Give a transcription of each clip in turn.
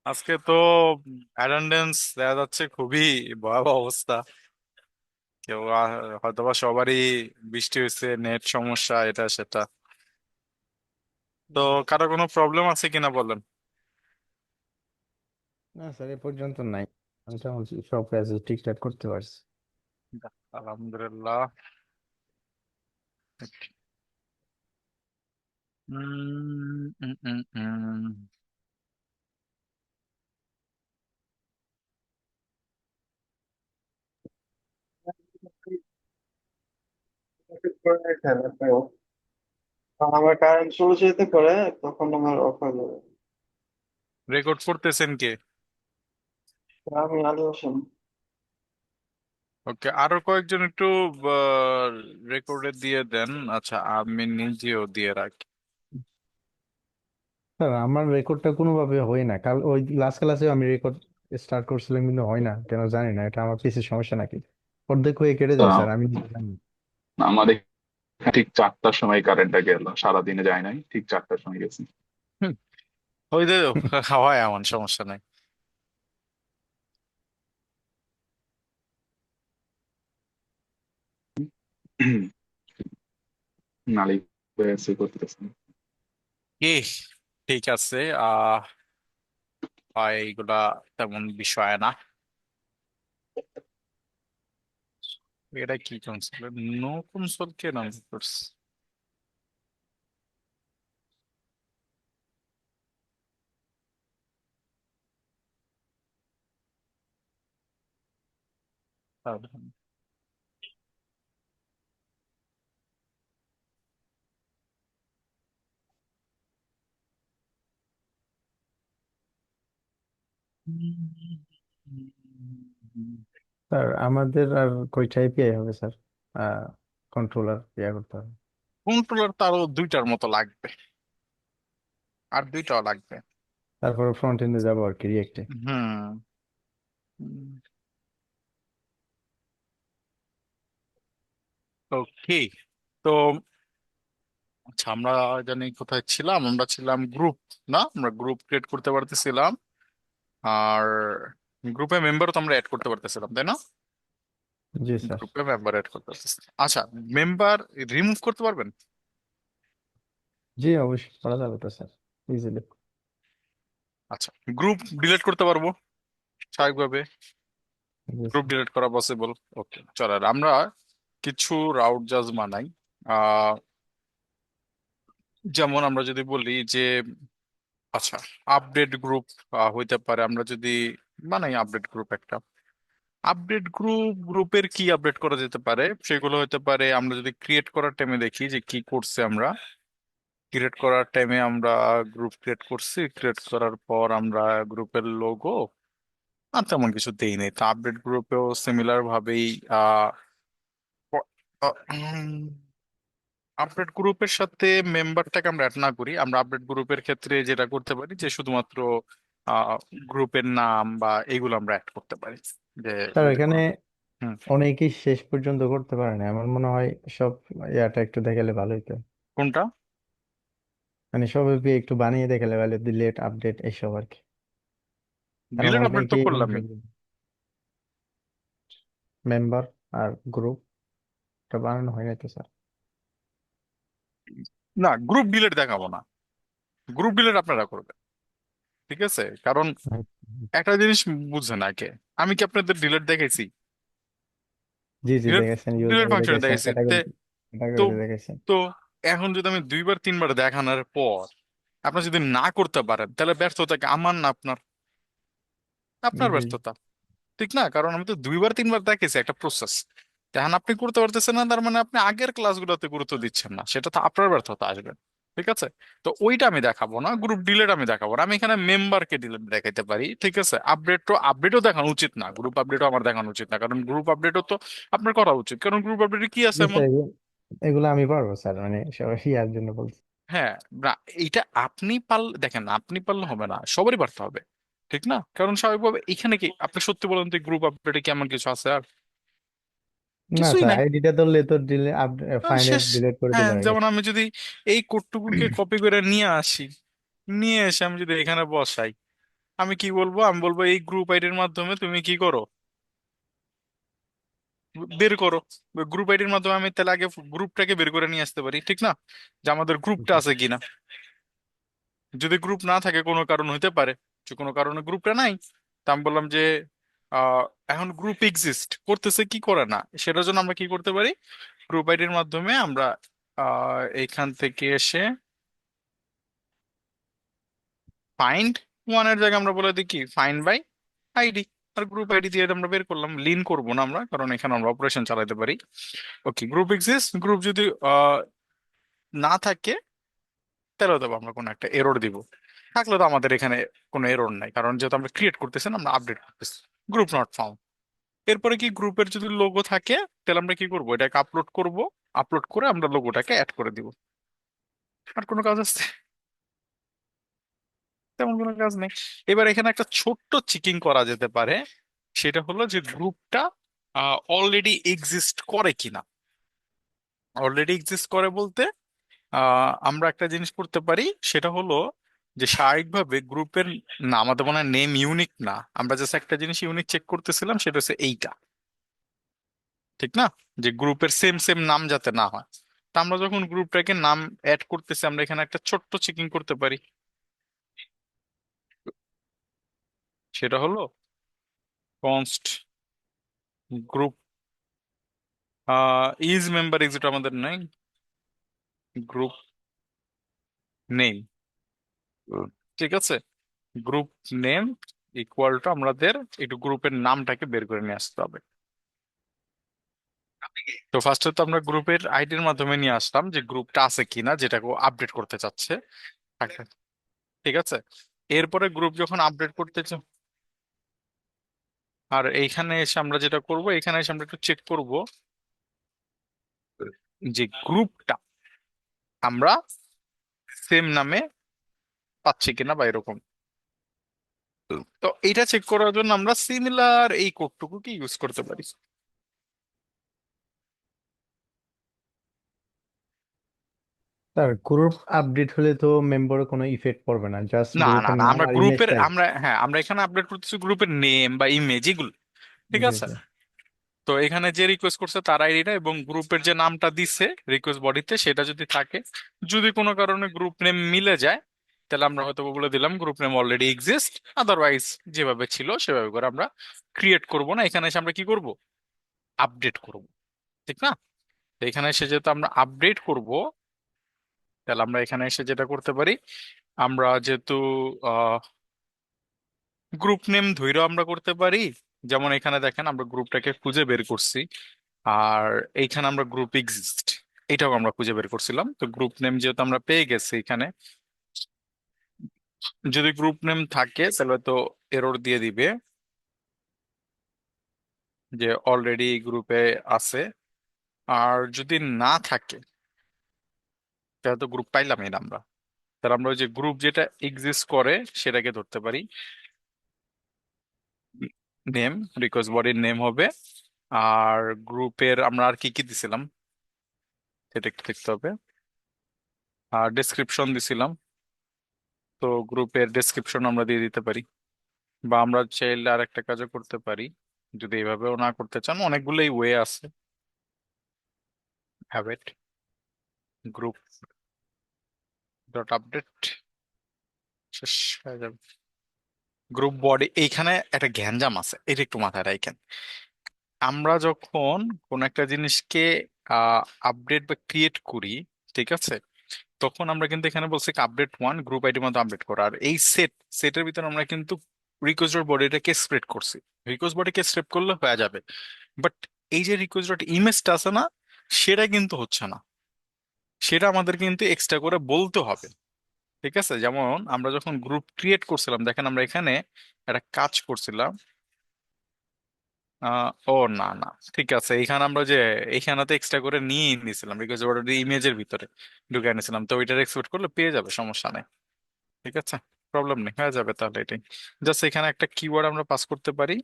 আজকে তো অ্যাটেন্ডেন্স দেখা যাচ্ছে খুবই ভয়াবহ অবস্থা। কেউ হয়তোবা সবারই বৃষ্টি হয়েছে, নেট সমস্যা, এটা সেটা। তো কারো কোনো প্রবলেম আছে কিনা বলেন। না স্যার, এ পর্যন্ত নাই। মোটামুটি সব কাজ ঠিকঠাক করতে পারছি। আলহামদুলিল্লাহ। উম, উম, উম। আমার কারেন্ট চলে যেতে পারে, তখন আমার অফ হয়ে যাবে। রেকর্ড করতেছেন কে? আমি আলী হোসেন। ওকে, আরো কয়েকজন একটু রেকর্ডে দিয়ে দেন। আচ্ছা, আমি নিজেও দিয়ে রাখি। স্যার, আমার রেকর্ডটা কোনোভাবে হয় না। কাল ওই লাস্ট ক্লাসে আমি রেকর্ড স্টার্ট করছিলাম, কিন্তু হয় না কেন জানি না। এটা আমার পিসির সমস্যা নাকি? অর্ধেক হয়ে কেটে যায় আহ, স্যার, আমি নিজে জানি না। আমাদের এখানে ঠিক 4টার সময় কারেন্টটা গেল, সারাদিনে যায় নাই, ঠিক 4টার সময় গেছে। হুম, ওই যে হয় এমন সমস্যা নাই। নালি এসে করতেছে। কি, ঠিক আছে। হয় এইগুলা তেমন বিষয় না। এটা কি কনসোল? নো কনসোল কে নাম করছে? স্যার, আমাদের আর কয়টা এপিআই হবে স্যার? কন্ট্রোলার ইয়া করতে হবে। কন্ট্রোলার তো আরো দুইটার মতো লাগবে, আর দুইটাও লাগবে। তারপরে ফ্রন্ট এন্ডে যাবো আর কি, রিয়েক্টে। হুম। ওকে। তো আচ্ছা, আমরা জানি কোথায় ছিলাম। আমরা ছিলাম গ্রুপ, না আমরা গ্রুপ ক্রিয়েট করতে পারতেছিলাম। আর গ্রুপে মেম্বারও তো আমরা অ্যাড করতে পারতেছিলাম, তাই না? জি স্যার। গ্রুপে মেম্বার অ্যাড করতে পারতেছিলাম। আচ্ছা, মেম্বার রিমুভ করতে পারবেন? জি অবশ্যই করা যাবে তো স্যার, ইজিলি। আচ্ছা, গ্রুপ ডিলিট করতে পারবো স্বাভাবিকভাবে? জি গ্রুপ স্যার। ডিলিট করা পসিবল। ওকে, চলো আমরা কিছু রাউট জাজ বানাই। আহ যেমন আমরা যদি বলি যে, আচ্ছা, আপডেট গ্রুপ হইতে পারে। আমরা যদি বানাই আপডেট গ্রুপ একটা, আপডেট গ্রুপের কি আপডেট করা যেতে পারে সেগুলো হতে পারে। আমরা যদি ক্রিয়েট করার টাইমে দেখি যে কি করছে আমরা। ক্রিয়েট করার টাইমে আমরা গ্রুপ ক্রিয়েট করছি, ক্রিয়েট করার পর আমরা গ্রুপের লোগো আর তেমন কিছু দেই নাই। তো আপডেট গ্রুপেও সিমিলার ভাবেই আহ আপডেট গ্রুপের সাথে মেম্বারটাকে আমরা অ্যাড না করি। আমরা আপডেট গ্রুপের ক্ষেত্রে যেটা করতে পারি যে শুধুমাত্র গ্রুপের নাম বা এইগুলো আমরা অ্যাড করতে পারি। যে স্যার, ওই যে এখানে হুম, অনেকেই শেষ পর্যন্ত করতে পারে না, আমার মনে হয়। সব ইয়াটা একটু দেখালে ভালো হতো। কোনটা? মানে সব এপিআই একটু বানিয়ে দেখালে ভালো, ডিলেট আপডেট এইসব আর কি। কারণ ডিলেট আপডেট তো অনেকেই করলামই। মেম্বার আর গ্রুপটা বানানো হয় না তো স্যার। না, গ্রুপ ডিলেট দেখাবো না। গ্রুপ ডিলেট আপনারা করবেন, ঠিক আছে? কারণ একটা জিনিস বুঝছেন আগে, আমি কি আপনাদের ডিলেট দেখাইছি? জি জি, ডিলেট দেখেছেন, ডিলেট ইউজারে ফাংশনে দেখেছেন, দেখাইছি। ক্যাটাগরি তো ক্যাটাগরিতে দেখেছেন। তো এখন যদি আমি দুইবার তিনবার দেখানোর পর আপনার যদি না করতে পারেন, তাহলে ব্যর্থতা কি আমার না আপনার? আপনার জি। ব্যর্থতা, ঠিক না? কারণ আমি তো দুইবার তিনবার দেখেছি একটা প্রসেস। এখন আপনি করতে পারতেছেন না, তার মানে আপনি আগের ক্লাসগুলোতে গুরুত্ব দিচ্ছেন না, সেটা তো আপনার ব্যর্থতা আসবে। ঠিক আছে? তো ওইটা আমি দেখাবো না, গ্রুপ ডিলেট আমি দেখাবো না। আমি এখানে মেম্বারকে ডিলেট দেখাইতে পারি, ঠিক আছে? আপডেটও দেখানো উচিত না, গ্রুপ আপডেটও আমার দেখানো উচিত না, কারণ গ্রুপ আপডেটও তো আপনার করা উচিত। কারণ গ্রুপ আপডেটে কি আছে জি এমন? স্যার, এগুলো আমি পারবো স্যার, মানে সবাই ইয়ার জন্য বলছি। হ্যাঁ, না, এইটা আপনি পারলে দেখেন, আপনি পারলে হবে না, সবারই পারতে হবে, ঠিক না? কারণ স্বাভাবিকভাবে এখানে কি আপনি সত্যি বলেন তো, গ্রুপ আপডেটে কি এমন কিছু আছে? আর না কিছুই স্যার, নাই। আইডিটা ধরলে তো ডিলে ফাইন্যান্স শেষ। ডিলিট করে হ্যাঁ, দিলে হয়ে যেমন গেছে। আমি যদি এই কোডটুকুকে কপি করে নিয়ে আসি, নিয়ে এসে আমি যদি এখানে বসাই, আমি কি বলবো, আমি বলবো এই গ্রুপ আইডির মাধ্যমে তুমি কি করো, বের করো। গ্রুপ আইডির মাধ্যমে আমি তাহলে আগে গ্রুপটাকে বের করে নিয়ে আসতে পারি, ঠিক না? যে আমাদের গ্রুপটা আছে কিনা। যদি গ্রুপ না থাকে, কোনো কারণ হইতে পারে যে কোনো কারণে গ্রুপটা নাই, তা আমি বললাম যে আহ, এখন গ্রুপ এক্সিস্ট করতেছে কি করে না, সেটার জন্য আমরা কি করতে পারি, গ্রুপ আইডির মাধ্যমে আমরা এইখান থেকে এসে ফাইন্ড ওয়ানের জায়গায় আমরা বলে দিই কি, ফাইন্ড বাই আইডি। আর গ্রুপ আইডি দিয়ে আমরা বের করলাম, লিন করব না আমরা, কারণ এখানে আমরা অপারেশন চালাতে পারি। ওকে, গ্রুপ এক্সিস্ট, গ্রুপ যদি না থাকে, তাহলে তো আমরা কোনো একটা এরর দিব। থাকলে তো আমাদের এখানে কোনো এরর নাই, কারণ যেহেতু আমরা ক্রিয়েট করতেছি না, আমরা আপডেট করতেছি। Group not found. এরপরে কি, গ্রুপের যদি লোগো থাকে, তাহলে আমরা কি করব, এটাকে আপলোড করব। আপলোড করে আমরা লোগোটাকে অ্যাড করে দিব। আর কোনো কাজ আছে? তেমন কোনো কাজ নেই। এবার এখানে একটা ছোট্ট চেকিং করা যেতে পারে, সেটা হলো যে গ্রুপটা অলরেডি এক্সিস্ট করে কিনা। অলরেডি এক্সিস্ট করে বলতে আমরা একটা জিনিস করতে পারি, সেটা হলো যে স্বাভাবিকভাবে গ্রুপের না, আমাদের মনে হয় নেম ইউনিক না, আমরা জাস্ট একটা জিনিস ইউনিক চেক করতেছিলাম, সেটা হচ্ছে এইটা, ঠিক না? যে গ্রুপের সেম সেম নাম যাতে না হয়। তা আমরা যখন গ্রুপটাকে নাম অ্যাড করতেছি, আমরা এখানে একটা ছোট্ট চেকিং করতে পারি, সেটা হলো const group is member exit, আমাদের নাই গ্রুপ নেম, ঠিক আছে? গ্রুপ নেম ইকুয়াল টু আমাদের একটু গ্রুপের নামটাকে বের করে নিয়ে আসতে হবে। তো ফার্স্টে তো আমরা গ্রুপের আইডির মাধ্যমে নিয়ে আসলাম যে গ্রুপটা আছে কিনা, যেটাকে আপডেট করতে চাচ্ছে। আচ্ছা, ঠিক আছে। এরপরে গ্রুপ যখন আপডেট করতে আর এইখানে এসে আমরা যেটা করব, এখানে এসে আমরা একটু চেক করব যে গ্রুপটা আমরা সেম নামে পাচ্ছি কিনা বা এরকম। তো এটা চেক করার জন্য আমরা সিমিলার এই কোডটুকু কি ইউজ করতে পারি। স্যার গ্রুপ আপডেট হলে তো মেম্বারে কোনো ইফেক্ট পড়বে না, জাস্ট না না গ্রুপের না, নাম আমরা আর গ্রুপের ইমেজটাই। আমরা হ্যাঁ, আমরা এখানে আপডেট করতেছি গ্রুপের নেম বা ইমেজ এগুলো, ঠিক জি আছে। জি। তো এখানে যে রিকোয়েস্ট করছে তার আইডিটা এবং গ্রুপের যে নামটা দিছে রিকোয়েস্ট বডিতে, সেটা যদি থাকে, যদি কোনো কারণে গ্রুপ নেম মিলে যায়, তাহলে আমরা হয়তো বলে দিলাম group name already exist. Otherwise যেভাবে ছিল সেভাবে করে আমরা ক্রিয়েট করব না, এখানে এসে আমরা কি করব, আপডেট করব, ঠিক না? তো এখানে এসে যেহেতু আমরা আপডেট করব, তাহলে আমরা এখানে এসে যেটা করতে পারি, আমরা যেহেতু গ্রুপ নেম ধইরেও আমরা করতে পারি। যেমন এখানে দেখেন আমরা গ্রুপটাকে খুঁজে বের করছি, আর এইখানে আমরা গ্রুপ এক্সিস্ট এটাও আমরা খুঁজে বের করছিলাম। তো গ্রুপ নেম যেহেতু আমরা পেয়ে গেছি এখানে, যদি গ্রুপ নেম থাকে তাহলে তো এরর দিয়ে দিবে যে অলরেডি গ্রুপে আছে। আর যদি না থাকে, তাহলে তো গ্রুপ পাইলামই না আমরা। তাহলে আমরা ওই যে গ্রুপ যেটা এক্সিস্ট করে সেটাকে ধরতে পারি, নেম, রিকোয়েস্ট বডির নেম হবে। আর গ্রুপের আমরা আর কি কি দিছিলাম সেটা একটু দেখতে হবে। আর ডেসক্রিপশন দিছিলাম, তো গ্রুপের ডেসক্রিপশন আমরা দিয়ে দিতে পারি। বা আমরা চাইলে আর একটা কাজও করতে পারি, যদি এইভাবেও না করতে চান, অনেকগুলোই ওয়ে আছে। হ্যাবিট গ্রুপ ডট আপডেট, শেষ হয়ে যাবে। গ্রুপ বডি, এইখানে একটা গ্যাঞ্জাম আছে, এটা একটু মাথায় রাখেন। আমরা যখন কোন একটা জিনিসকে আপডেট বা ক্রিয়েট করি, ঠিক আছে, তখন আমরা কিন্তু এখানে বলছি আপডেট ওয়ান গ্রুপ আইডির মধ্যে আপডেট করা, আর এই সেটের ভিতরে আমরা কিন্তু রিকোয়েস্ট বডিটাকে স্প্রেড করছি। রিকোয়েস্ট বডিকে স্প্রেড করলে হয়ে যাবে, বাট এই যে রিকোয়েস্ট ডট ইমেজটা আছে না, সেটা কিন্তু হচ্ছে না। সেটা আমাদের কিন্তু এক্সট্রা করে বলতে হবে, ঠিক আছে? যেমন আমরা যখন গ্রুপ ক্রিয়েট করছিলাম, দেখেন আমরা এখানে একটা কাজ করছিলাম। ও না না, ঠিক আছে, এখানে আমরা যে এখানে তো এক্সট্রা করে নিয়ে নিয়েছিলাম, বিকজ ওটা ইমেজের ভিতরে ঢুকে নিয়েছিলাম, তো ওইটার এক্সপোর্ট করলে পেয়ে যাবে, সমস্যা নেই, ঠিক আছে, প্রবলেম নেই, হয়ে যাবে তাহলে এটাই। জাস্ট এখানে একটা কিওয়ার্ড আমরা পাস করতে পারি,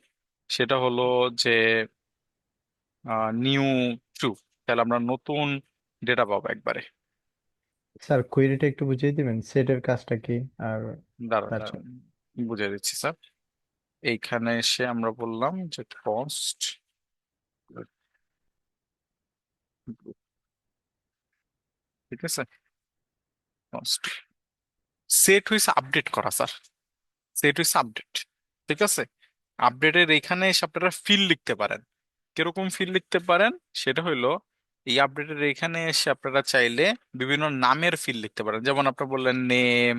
সেটা হলো যে নিউ ট্রু, তাহলে আমরা নতুন ডেটা পাবো একবারে। স্যার কোয়েরিটা একটু বুঝিয়ে দিবেন, সেটের কাজটা কি আর দাঁড়ান তার দাঁড়ান, বুঝে দিচ্ছি স্যার। এইখানে এসে আমরা বললাম যে কস্ট, ঠিক আছে, কস্ট সেট হয়েছে আপডেট করা স্যার, সেট হয়েছে আপডেট, ঠিক আছে। আপডেটের এখানে এসে আপনারা ফিল লিখতে পারেন। কিরকম ফিল লিখতে পারেন সেটা হইলো, এই আপডেটের এখানে এসে আপনারা চাইলে বিভিন্ন নামের ফিল লিখতে পারেন। যেমন আপনি বললেন name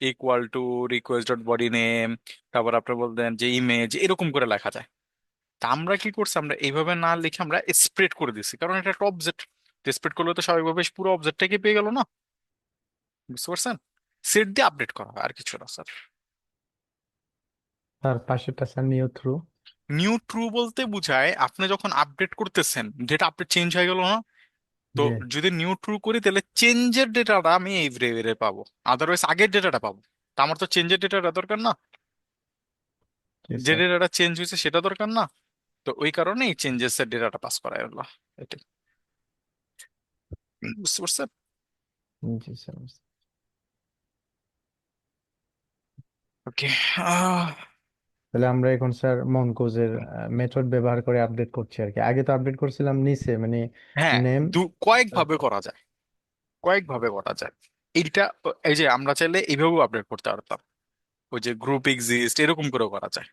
equal to request dot body name, তারপর আপনি বললেন যে ইমেজ, এরকম করে লেখা যায়। তা আমরা কি করছি, আমরা এইভাবে না লিখে আমরা স্প্রেড করে দিছি, কারণ এটা একটা অবজেক্ট। স্প্রেড করলে তো স্বাভাবিকভাবে পুরো অবজেক্টটাকে পেয়ে গেল না, বুঝতে পারছেন? সেট দিয়ে আপডেট করা হয়, আর কিছু না স্যার। তার পাশেরটা sir new through. New true বলতে বুঝায় আপনি যখন আপডেট করতেছেন ডেটা আপডেট চেঞ্জ হয়ে গেল না, তো জি যদি নিউ ট্রু করি তাহলে চেঞ্জের ডেটাটা আমি এই ভেরিয়েবলে পাবো, আদারওয়াইজ আগের ডেটাটা পাবো। তা আমার তো চেঞ্জের ডেটাটা দরকার না, জি যে স্যার। ডেটাটা চেঞ্জ হয়েছে সেটা দরকার না। তো ওই কারণে এই চেঞ্জেস এর ডেটাটা পাস করা হলো, এটাই। বুঝতে পারছেন? জি স্যার। ওকে। তাহলে আমরা এখন স্যার মনকোজের মেথড ব্যবহার করে আপডেট করছি আর কি। আগে তো আপডেট করছিলাম নিচে মানে হ্যাঁ, নেম। কয়েক ভাবে করা যায়, কয়েক ভাবে করা যায়। এইটা, এই যে আমরা চাইলে এইভাবেও আপডেট করতে পারতাম, ওই যে গ্রুপ এক্সিস্ট এরকম করেও করা যায়।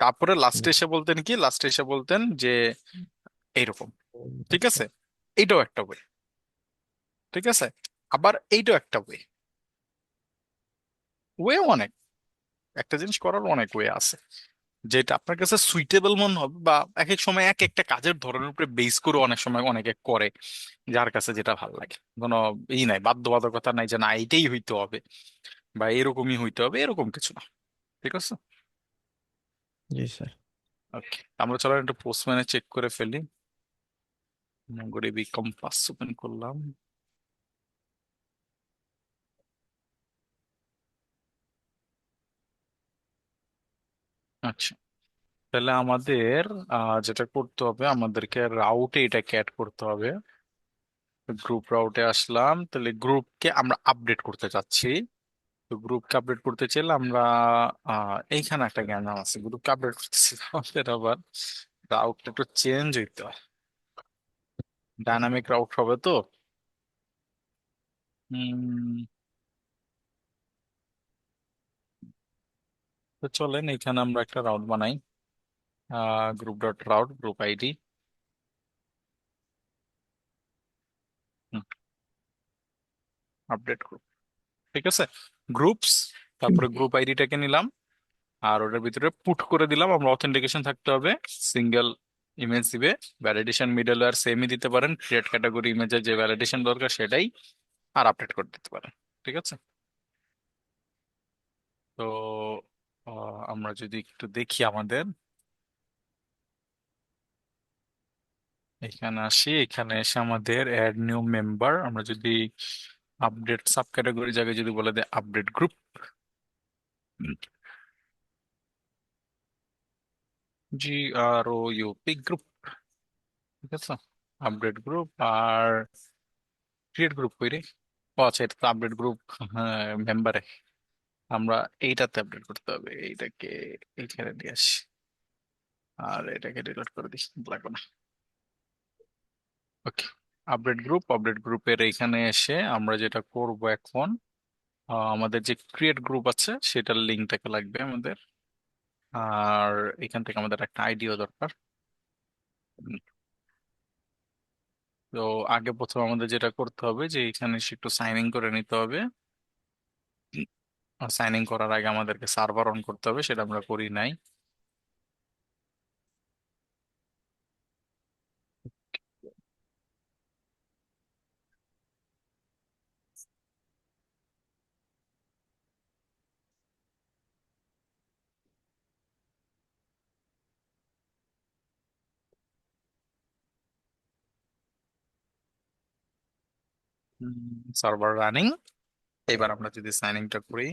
তারপরে লাস্টে এসে বলতেন কি, লাস্টে এসে বলতেন যে এইরকম, ঠিক আচ্ছা। আছে। এইটাও একটা ওয়ে, ঠিক আছে। আবার এইটাও একটা ওয়ে, ওয়ে অনেক, একটা জিনিস করার অনেক ওয়ে আছে, যেটা আপনার কাছে সুইটেবল মনে হবে, বা এক এক সময় এক একটা কাজের ধরনের উপরে বেস করে অনেক সময় অনেকে করে, যার কাছে যেটা ভালো লাগে। কোনো নাই, বাধ্যবাধকতা নাই যে না এইটাই হইতে হবে বা এরকমই হইতে হবে, এরকম কিছু না, ঠিক আছে। জি স্যার। ওকে, আমরা চলো একটু পোস্টম্যানে চেক করে ফেলি। গরিবি কম্পাস ওপেন করলাম। আচ্ছা, তাহলে আমাদের যেটা করতে হবে, আমাদেরকে রাউটে এটাকে অ্যাড করতে হবে। গ্রুপ রাউটে আসলাম, তাহলে গ্রুপকে আমরা আপডেট করতে চাচ্ছি। তো গ্রুপকে আপডেট করতে চাইলে আমরা এইখানে একটা জ্ঞান আছে, গ্রুপকে আপডেট করতেছি আমাদের আবার রাউটটা একটু চেঞ্জ হইতে হয়, ডাইনামিক রাউট হবে তো। উম, তো চলেন এখানে আমরা একটা রাউট বানাই, group dot route group ID, update group, ঠিক আছে। গ্রুপস, তারপরে গ্রুপ আইডিটাকে নিলাম, আর ওটার ভিতরে পুট করে দিলাম আমরা অথেন্টিকেশন থাকতে হবে, সিঙ্গেল ইমেজ দিবে, ভ্যালিডেশন মিডল আর সেমই দিতে পারেন, ক্রিয়েট ক্যাটাগরি ইমেজের যে ভ্যালিডেশন দরকার সেটাই, আর আপডেট করে দিতে পারেন, ঠিক আছে। তো আমরা যদি একটু দেখি আমাদের, এখানে আসি, এখানে এসে আমাদের অ্যাড নিউ মেম্বার, আমরা যদি আপডেট সাব ক্যাটাগরি জায়গায় যদি বলে দেয় আপডেট গ্রুপ, জি আর ও ইউপি গ্রুপ, ঠিক আছে, আপডেট গ্রুপ। আর ক্রিয়েট গ্রুপ কই রে? ও আচ্ছা, এটা তো আপডেট গ্রুপ মেম্বারে, আমরা এইটাতে আপডেট করতে হবে, এইটাকে এইখানে নিয়ে আসি, আর এটাকে ডিলিট করে দিই, লাগবে না। ওকে, আপডেট গ্রুপ, আপডেট গ্রুপের এইখানে এসে আমরা যেটা করব এখন, আমাদের যে ক্রিয়েট গ্রুপ আছে সেটার লিঙ্কটাকে লাগবে আমাদের, আর এখান থেকে আমাদের একটা আইডিও দরকার। উম, তো আগে প্রথম আমাদের যেটা করতে হবে যে এখানে এসে একটু সাইন ইন করে নিতে হবে। সাইন ইন করার আগে আমাদেরকে সার্ভার অন করতে হবে, সেটা আমরা করি নাই। Server running. এবার আমরা যদি সাইন ইনটা করি,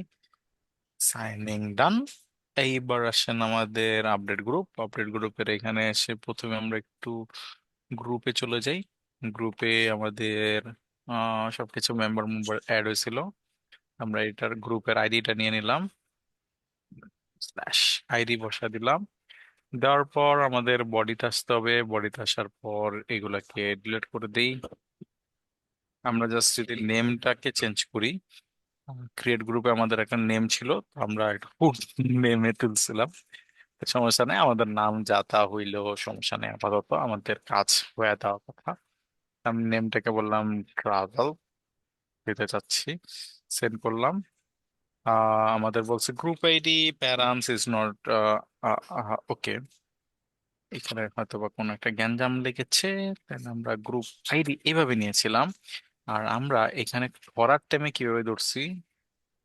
সাইন ইন ডান। এইবার আসেন আমাদের আপডেট গ্রুপ, আপডেট গ্রুপের এখানে এসে প্রথমে আমরা একটু গ্রুপে চলে যাই। গ্রুপে আমাদের সবকিছু মেম্বার মেম্বার অ্যাড হয়েছিল, আমরা এটার গ্রুপের আইডিটা নিয়ে নিলাম। স্ল্যাশ আইডি বসা দিলাম। দেওয়ার পর আমাদের বডিতে আসতে হবে, বডিতে আসার পর এগুলাকে ডিলিট করে দেই। আমরা জাস্ট যদি নেমটাকে চেঞ্জ করি, ক্রিয়েট গ্রুপে আমাদের একটা নেম ছিল, তো আমরা একটা নেমে তুলছিলাম। সমস্যা নেই, আমাদের নাম যা তা হইলেও সমস্যা নেই, আপাতত আমাদের কাজ হয়ে দেওয়ার কথা। আমি নেমটাকে বললাম ট্রাভেল দিতে চাচ্ছি, সেন্ড করলাম। আমাদের বলছে group ID params is not okay. এখানে হয়তো বা কোনো একটা গ্যাঞ্জাম লেগেছে, তাহলে আমরা গ্রুপ আইডি এভাবে নিয়েছিলাম। আর আমরা এখানে ধরার টাইমে কিভাবে ধরছি,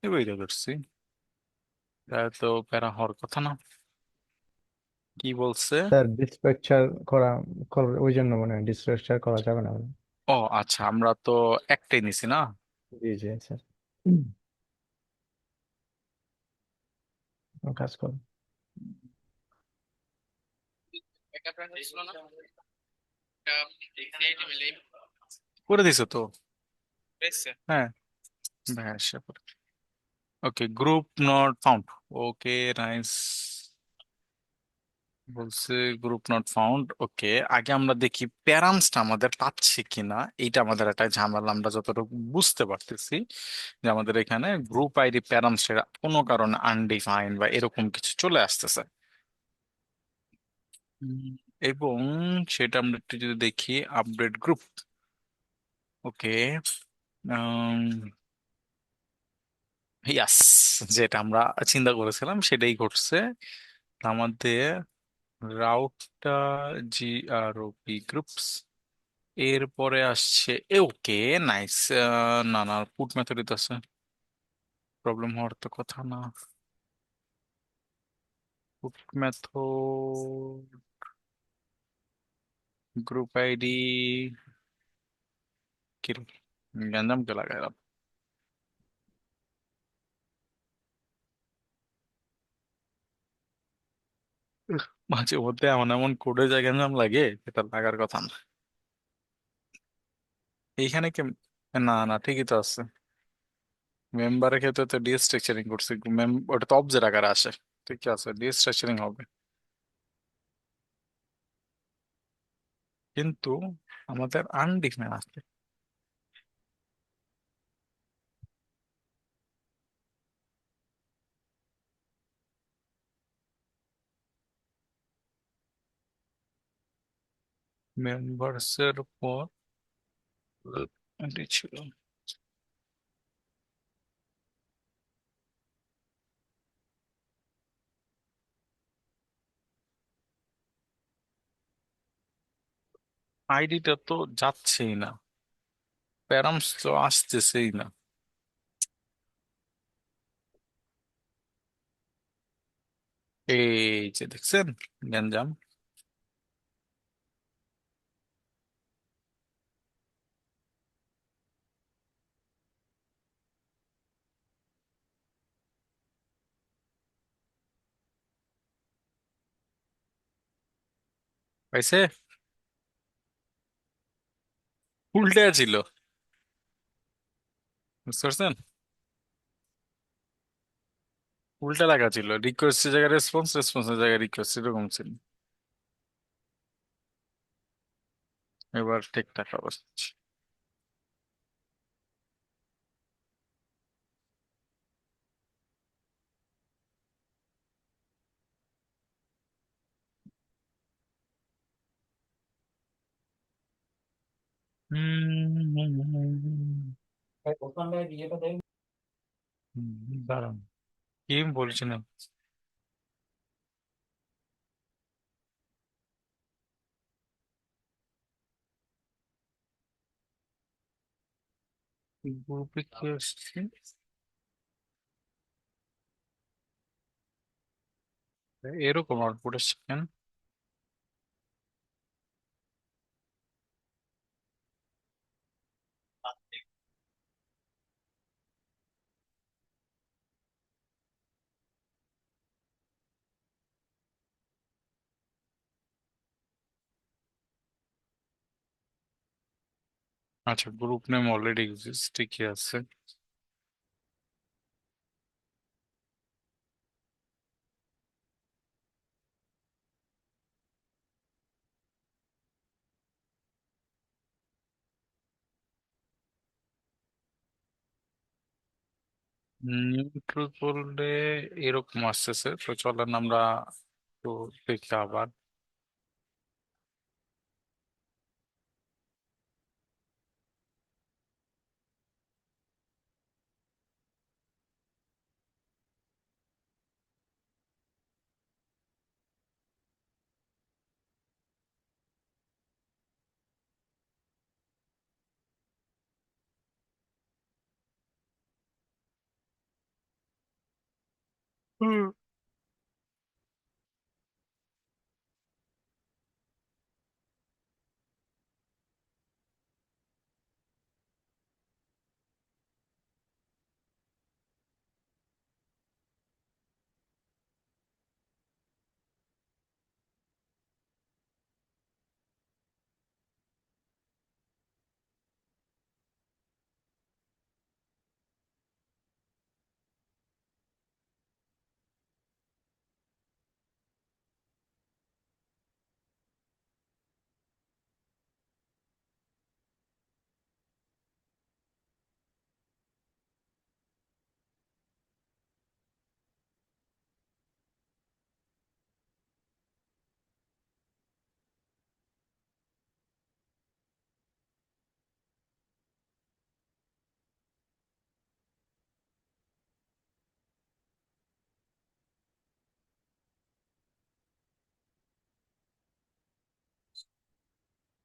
এভাবে ধরছি। তাহলে তো প্যারা হওয়ার কথা না। কি বলছে? স্যার ডিসপেচার করা ওই জন্য মনে হয় ডিসপেচার করা যাবে না। ও আচ্ছা, আমরা তো একটাই নিছি না। জি জি স্যার, কাজ করুন। করে দিছে তো। হ্যাঁ, হ্যাঁ, okay, group not found. Okay, nice. বলছে গ্রুপ নট ফাউন্ড। ওকে, আগে আমরা দেখি প্যারামসটা আমাদের পাচ্ছে কিনা। এইটা আমাদের একটা ঝামেলা, আমরা যতটুকু বুঝতে পারতেছি যে আমাদের এখানে গ্রুপ আইডি প্যারামস কোনো কারণে আনডিফাইন্ড বা এরকম কিছু চলে আসতেছে। উম, এবং সেটা আমরা একটু যদি দেখি আপডেট গ্রুপ। ওকে, ইয়াস, যেটা আমরা চিন্তা করেছিলাম সেটাই ঘটছে। আমাদের রাউটটা GROP গ্রুপস, এরপরে আসছে ওকে, নাইস। না না, পুট মেথড আছে, প্রবলেম হওয়ার তো কথা না। পুট মেথড, গ্রুপ আইডি, কি রে? গ্যাঞ্জাম কে লাগাইলাম? মাঝে মধ্যে এমন এমন কোডে যায় গ্যাঞ্জাম লাগে, এটা লাগার কথা না। এইখানে কি? না না, ঠিকই তো আছে। মেম্বারের ক্ষেত্রে তো ডিস্ট্রাকচারিং করছে, ওটা তো অবজেক্ট আকারে আসে। ঠিক আছে, ডিস্ট্রাকচারিং হবে, কিন্তু আমাদের আনডিফাইন আছে। মেম্বার্স এর পর এটি ছিল আইডিটা, তো যাচ্ছেই না, প্যারামস তো আসতেছেই না। এই যে দেখছেন গ্যাঞ্জাম। পাইছে? উল্টে ছিল, বুঝতে পারছেন? উল্টা লাগা ছিল, রিকোয়েস্টের জায়গায় রেসপন্স, রেসপন্সের জায়গায় রিকোয়েস্ট, এরকম ছিল। এবার ঠিকঠাক অবস্থা। দাঁড়ান, কি বলছিলেন? গ্রুপে কি আসছে? এরকম আউটপুট আসছে কেন? আচ্ছা, গ্রুপ নেম অলরেডি এক্সিস্ট, ঠিকই আছে। নিউট্রাল করলে এরকম আসতেছে, তো চলেন আমরা একটু দেখি আবার।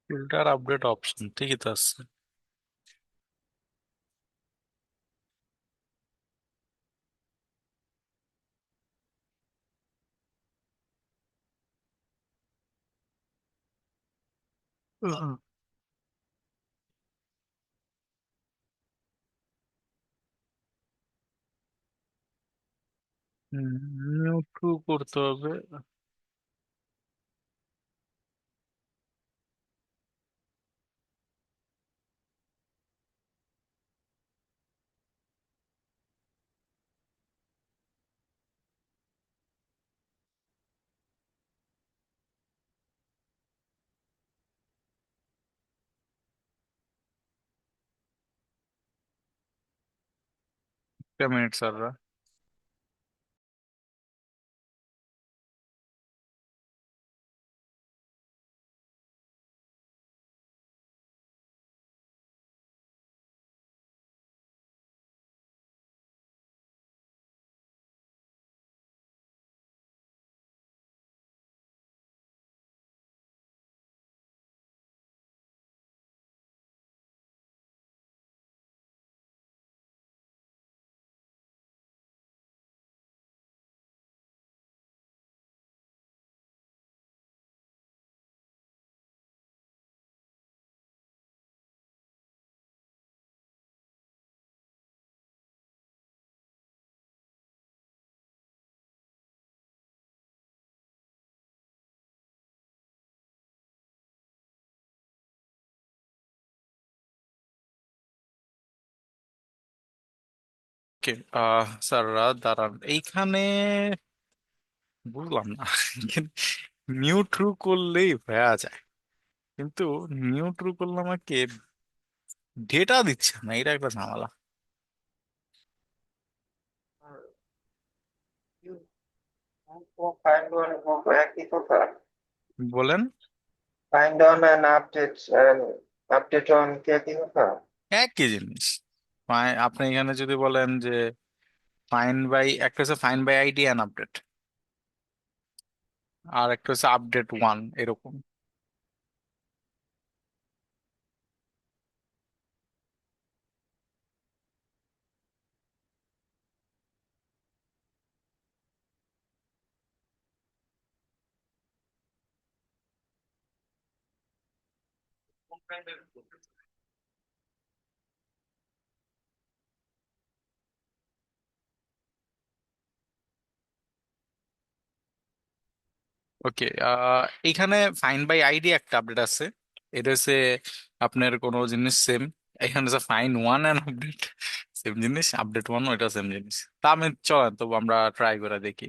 ফিল্টার আপডেট অপশন ঠিকই তো আছে। নিউট্রাল করতে হবে। একটা মিনিট স্যাররা। ওকে, স্যাররা দাঁড়ান এইখানে। বুঝলাম না। নিউট্রু করলেই হয়ে যায়, কিন্তু নিউট্রু করলে আমাকে ডেটা দিচ্ছে না, এটা একটা ঝামেলা। Find one এবং একই কথা। বলেন। Find on and update on কি একই কথা? একই জিনিস। আপনি এখানে যদি বলেন যে ফাইন বাই, একটা হচ্ছে find by ID and update, আর একটা হচ্ছে আপডেট ওয়ান, এরকম। ওকে, এখানে ফাইন বাই আইডি একটা আপডেট আছে, এটা হচ্ছে আপনার কোনো জিনিস সেম। এখানে হচ্ছে find one and update same জিনিস, আপডেট ওয়ান ওইটা সেম জিনিস। তা আমি চলেন তবু আমরা ট্রাই করে দেখি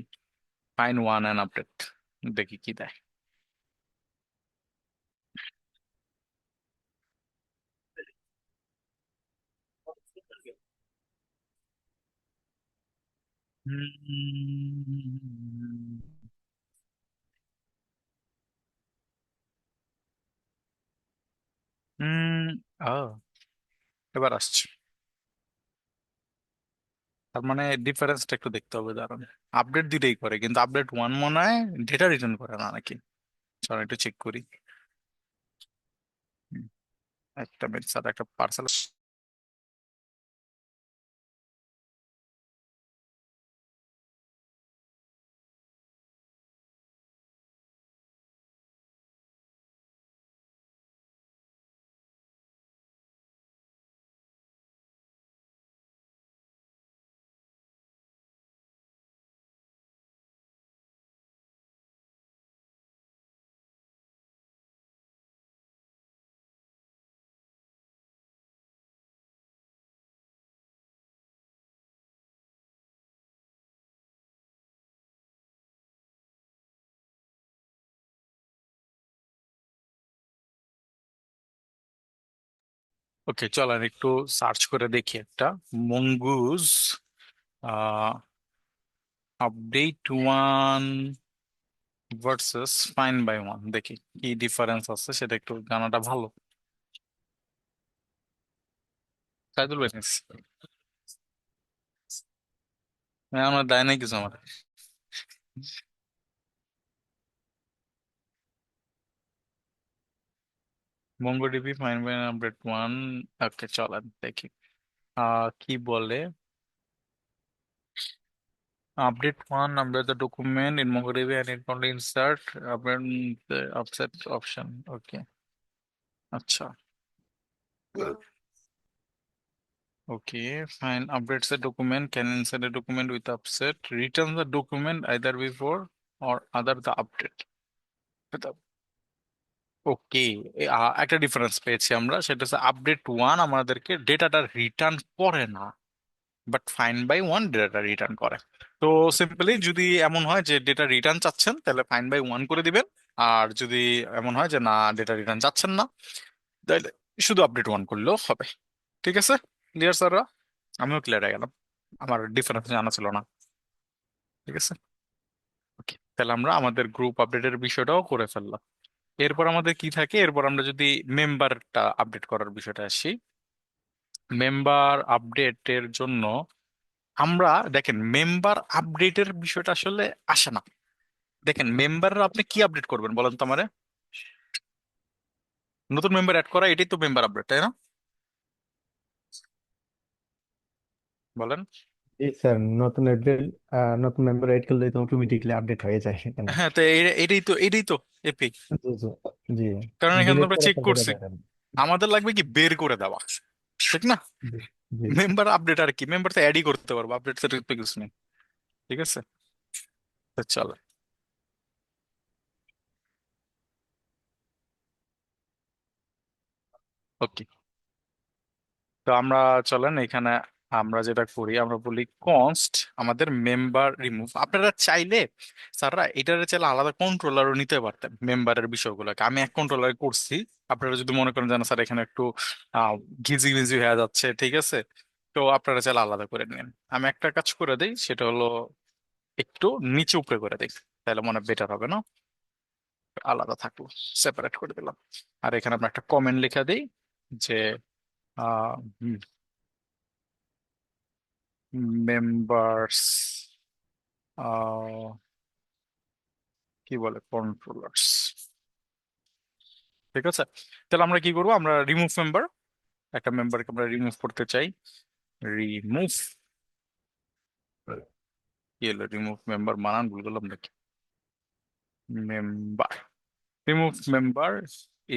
ফাইন ওয়ান অ্যান্ড আপডেট, দেখি কি দেয়। হুম, হুম, ও, এবার আসছে। তার মানে ডিফারেন্সটা একটু দেখতে হবে, দাঁড়ান। আপডেট দুইটাই করে, কিন্তু আপডেট ওয়ান মনে হয় ডেটা রিটার্ন করে না নাকি? চল একটু চেক করি। হুম, একটা মেসেজ আর একটা পার্সেল। ওকে, চলেন একটু সার্চ করে দেখি একটা। Mongoose update one versus find by one, দেখি কি ডিফারেন্স আছে, সেটা একটু জানাটা ভালো। সাইদুল ভাই নিস। আমার দেয় নাই কিছু আমার। MongoDB find by update one. Okay, চলেন দেখি কি বলে। Update one under the document in MongoDB and it only insert the offset option. Okay. আচ্ছা। Okay. Fine. Updates the document. Can insert a document with offset. Return the document either before or other the update. ওকে, একটা difference পেয়েছি আমরা, সেটা হচ্ছে update one আমাদেরকে ডেটাটা return করে না, but find by one ডেটাটা রিটার্ন করে। তো সিম্পলি যদি এমন হয় যে ডেটা রিটার্ন চাচ্ছেন, তাহলে ফাইন বাই ওয়ান করে দিবেন। আর যদি এমন হয় যে না, ডেটা রিটার্ন চাচ্ছেন না, তাহলে শুধু আপডেট ওয়ান করলেও হবে। ঠিক আছে, ক্লিয়ার স্যাররা? আমিও ক্লিয়ার হয়ে গেলাম, আমার ডিফারেন্স জানা ছিল না। ঠিক আছে, ওকে, তাহলে আমরা আমাদের গ্রুপ আপডেটের বিষয়টাও করে ফেললাম। এরপর আমাদের কি থাকে, এরপর আমরা যদি মেম্বারটা আপডেট করার বিষয়টা আসি। মেম্বার আপডেটের জন্য আমরা দেখেন, মেম্বার আপডেটের বিষয়টা আসলে আসে না। দেখেন, মেম্বাররা আপনি কি আপডেট করবেন বলেন তো আমারে? নতুন মেম্বার অ্যাড করা, এটাই তো মেম্বার আপডেট, তাই না? বলেন। এই স্যার, নতুন আপডেট, নতুন মেম্বার এড করলে তো অটোমেটিকলি আপডেট হয়ে যায় এখানে। হ্যাঁ, তো এটাই তো এপি। জি জি। জি। কারণ এখানে তো ডিলিট আমরা করা চেক থাকলে করছি, দেখেন। আমাদের লাগবে কি বের করে দেওয়া, ঠিক না? জি জি। মেম্বার আপডেট আর কি, মেম্বার তো অ্যাডই করতে পারবো, আপডেট তো কিছু নেই। ঠিক আছে, তো চলো। ওকে, তো আমরা চলেন এখানে আমরা যেটা করি, আমরা বলি কনস্ট আমাদের মেম্বার রিমুভ। আপনারা চাইলে, স্যাররা এটার চাইলে আলাদা কন্ট্রোলারও নিতে পারতেন মেম্বারের বিষয়গুলোকে। আমি এক কন্ট্রোলার করছি। আপনারা যদি মনে করেন জানা স্যার এখানে একটু ঘিজি ভিজি হয়ে যাচ্ছে, ঠিক আছে, তো আপনারা চাইলে আলাদা করে নিন। আমি একটা কাজ করে দিই, সেটা হলো একটু নিচে উপরে করে দিই, তাহলে মনে বেটার হবে না? আলাদা থাকলো, সেপারেট করে দিলাম। আর এখানে আমরা একটা কমেন্ট লিখে দিই যে মেম্বার্স, কি বলে, কন্ট্রোলার্স। ঠিক আছে, তাহলে আমরা কি করবো, আমরা রিমুভ মেম্বার, একটা মেম্বারকে আমরা রিমুভ করতে চাই। রিমুভ, কি হলো, রিমুভ মেম্বার বানান ভুল করলাম নাকি? Member, remove member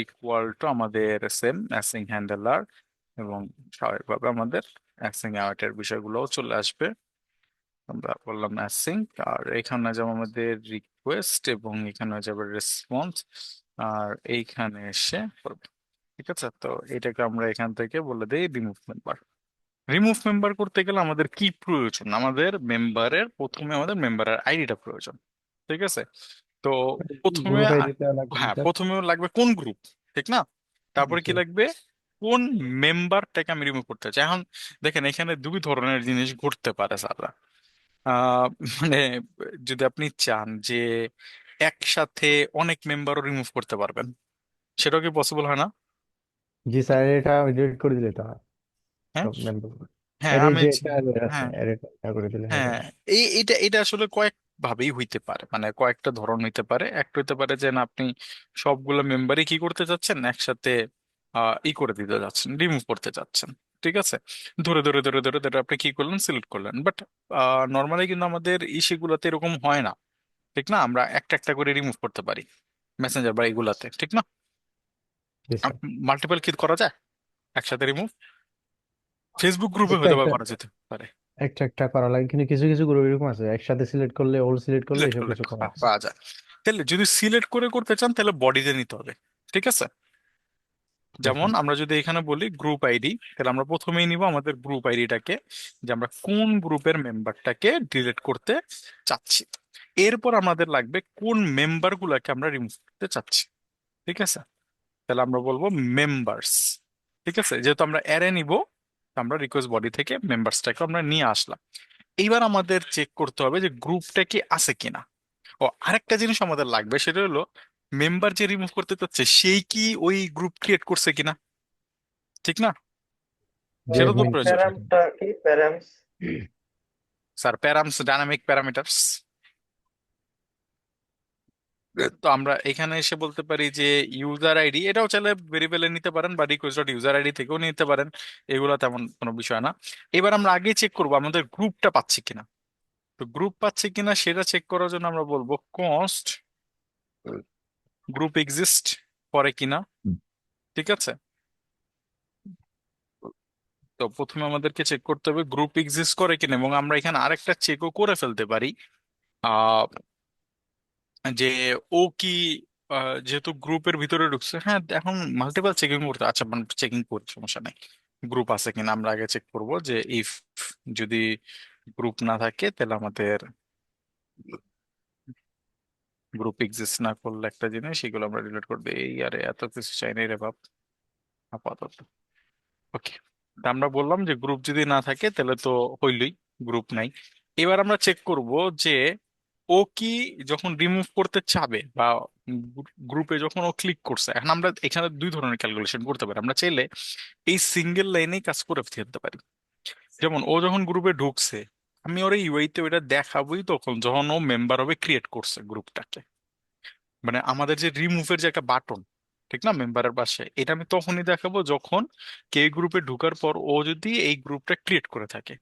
equal to আমাদের সেম অ্যাসিং হ্যান্ডলার, এবং স্বাভাবিকভাবে আমাদের অ্যাসিং আউটের বিষয়গুলোও চলে আসবে। আমরা বললাম অ্যাসিং, আর এখানে যাবো আমাদের রিকোয়েস্ট, এবং এখানে যাবে রেসপন্স, আর এইখানে এসে করবে। ঠিক আছে, তো এটাকে আমরা এখান থেকে বলে দিই রিমুভ মেম্বার। রিমুভ মেম্বার করতে গেলে আমাদের কি প্রয়োজন, আমাদের মেম্বারের প্রথমে আমাদের মেম্বারের আইডিটা প্রয়োজন। ঠিক আছে, তো প্রথমে গ্রুপ আইডিটা লাগবে না হ্যাঁ, স্যার? প্রথমে লাগবে কোন গ্রুপ, ঠিক না? তারপরে কি জি লাগবে, কোন মেম্বারটাকে আমি রিমুভ করতে চাই। এখন দেখেন, এখানে দুই ধরনের জিনিস ঘটতে পারে স্যাররা। আহ, মানে যদি আপনি চান যে একসাথে অনেক মেম্বারও রিমুভ করতে পারবেন, সেটাও কি পসিবল হয় না? জি স্যার, এটা ডিলিট করে দিলে তো হয় হ্যাঁ, সব মেম্বার। হ্যাঁ এর এই আমি যে একটা আছে, হ্যাঁ, এর এটা করে দিলে হয়ে হ্যাঁ, যাবে। এটা এটা আসলে কয়েক ভাবেই হইতে পারে, মানে কয়েকটা ধরন হইতে পারে। একটা হইতে পারে যে না, আপনি সবগুলো মেম্বারই কি করতে চাচ্ছেন, একসাথে ই করে দিতে যাচ্ছেন, রিমুভ করতে চাচ্ছেন। ঠিক আছে, ধরে ধরে ধরে ধরে ধরে আপনি কি করলেন, সিলেক্ট করলেন। বাট নর্মালি কিন্তু আমাদের ইস্যুগুলোতে এরকম হয় না, ঠিক না? আমরা একটা একটা করে রিমুভ করতে পারি মেসেঞ্জার বা এগুলাতে, ঠিক না? জি স্যার। মাল্টিপল কি করা যায় একসাথে রিমুভ? ফেসবুক গ্রুপে একটা হয়তো বা একটা করা যেতে পারে। একটা একটা করা লাগে, কিন্তু কিছু কিছু গ্রুপ এরকম আছে একসাথে সিলেক্ট করলে, ওল সিলেক্ট করলে সিলেক্ট এসব করলে কিছু করা যায়। পাওয়া যায়। তাহলে যদি সিলেক্ট করে করতে চান তাহলে বডিতে নিতে হবে। ঠিক আছে, জি যেমন স্যার। আমরা যদি এখানে বলি গ্রুপ আইডি, তাহলে আমরা প্রথমেই নিব আমাদের গ্রুপ আইডিটাকে, যে আমরা কোন গ্রুপের মেম্বারটাকে ডিলিট করতে চাচ্ছি। এরপর আমাদের লাগবে কোন মেম্বার গুলাকে আমরা রিমুভ করতে চাচ্ছি। ঠিক আছে, তাহলে আমরা বলবো মেম্বার্স। ঠিক আছে, যেহেতু আমরা অ্যারে নিব, আমরা রিকোয়েস্ট বডি থেকে মেম্বার্সটাকে আমরা নিয়ে আসলাম। এইবার আমাদের চেক করতে হবে যে গ্রুপটা কি আছে কিনা। ও, আরেকটা জিনিস আমাদের লাগবে, সেটা হলো মেম্বার যে রিমুভ করতে চাচ্ছে সেই কি ওই গ্রুপ ক্রিয়েট করছে কিনা, ঠিক না? যে সেটা তো অ্যাডমিন ছিল প্রয়োজন। সেটা। প্যারামটা কি params? Sir params, dynamic parameters. তো আমরা এখানে এসে বলতে পারি যে ইউজার আইডি, এটাও চাইলে ভেরিয়েবলে নিতে পারেন বা রিকোয়েস্ট ডট ইউজার আইডি থেকেও নিতে পারেন, এগুলো তেমন কোনো বিষয় না। এবার আমরা আগে চেক করবো আমাদের গ্রুপটা পাচ্ছি কিনা। তো গ্রুপ পাচ্ছি কিনা সেটা চেক করার জন্য আমরা বলবো কনস্ট গ্রুপ এক্সিস্ট করে কিনা। ঠিক আছে, তো প্রথমে আমাদেরকে চেক করতে হবে গ্রুপ এক্সিস্ট করে কিনা, এবং আমরা এখানে আরেকটা চেকও করে ফেলতে পারি আহ, যে ও কি যেহেতু গ্রুপের ভিতরে ঢুকছে, হ্যাঁ এখন মাল্টিপল চেকিং করতে, আচ্ছা মানে চেকিং করি, সমস্যা নাই। গ্রুপ আছে কিনা আমরা আগে চেক করব, যে ইফ যদি গ্রুপ না থাকে তাহলে আমাদের গ্রুপ এক্সিস্ট না করলে একটা জিনিস, সেগুলো আমরা ডিলিট করে দিই। এই আরে এত কিছু চাই নাই রে বাপ, আপাতত। ওকে, আমরা বললাম যে গ্রুপ যদি না থাকে তাহলে তো হইলই, গ্রুপ নাই। এবার আমরা চেক করব যে ও কি যখন রিমুভ করতে চাবে বা গ্রুপে যখন ও ক্লিক করছে, এখন আমরা এখানে দুই ধরনের ক্যালকুলেশন করতে পারি। আমরা চাইলে এই সিঙ্গেল লাইনেই কাজ করে ফেলতে পারি। যেমন ও যখন গ্রুপে ঢুকছে, আমি ওর ইউআইতে ওইটা দেখাবোই তখন যখন ও মেম্বার হবে, ক্রিয়েট করছে গ্রুপটাকে। মানে আমাদের যে রিমুভের যে একটা বাটন, ঠিক না, মেম্বারের পাশে, এটা আমি তখনই দেখাবো যখন কে গ্রুপে ঢুকার পর ও যদি এই গ্রুপটা ক্রিয়েট করে থাকে।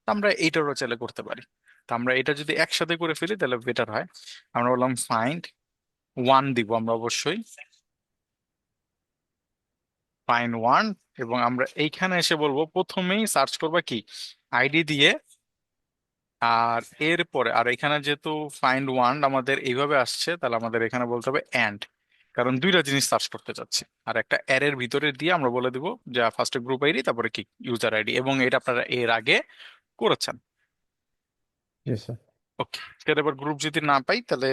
তা আমরা এইটারও চাইলে করতে পারি। তা আমরা এটা যদি একসাথে করে ফেলি তাহলে বেটার হয়। আমরা বললাম ফাইন্ড ওয়ান দিব আমরা অবশ্যই, ফাইন্ড ওয়ান। এবং আমরা এইখানে এসে বলবো প্রথমেই সার্চ করবা কি, আইডি দিয়ে। আর এরপরে আর এখানে যেহেতু ফাইন্ড ওয়ান আমাদের এইভাবে আসছে, তাহলে আমাদের এখানে বলতে হবে এন্ড, কারণ দুইটা জিনিস সার্চ করতে চাচ্ছি। আর একটা এর ভিতরে দিয়ে আমরা বলে দিব যে ফার্স্টে গ্রুপ আইডি, তারপরে কি ইউজার আইডি, এবং এটা আপনারা এর আগে করেছেন। জি স্যার। ওকে, তাহলে এবার গ্রুপ যদি না পাই তাহলে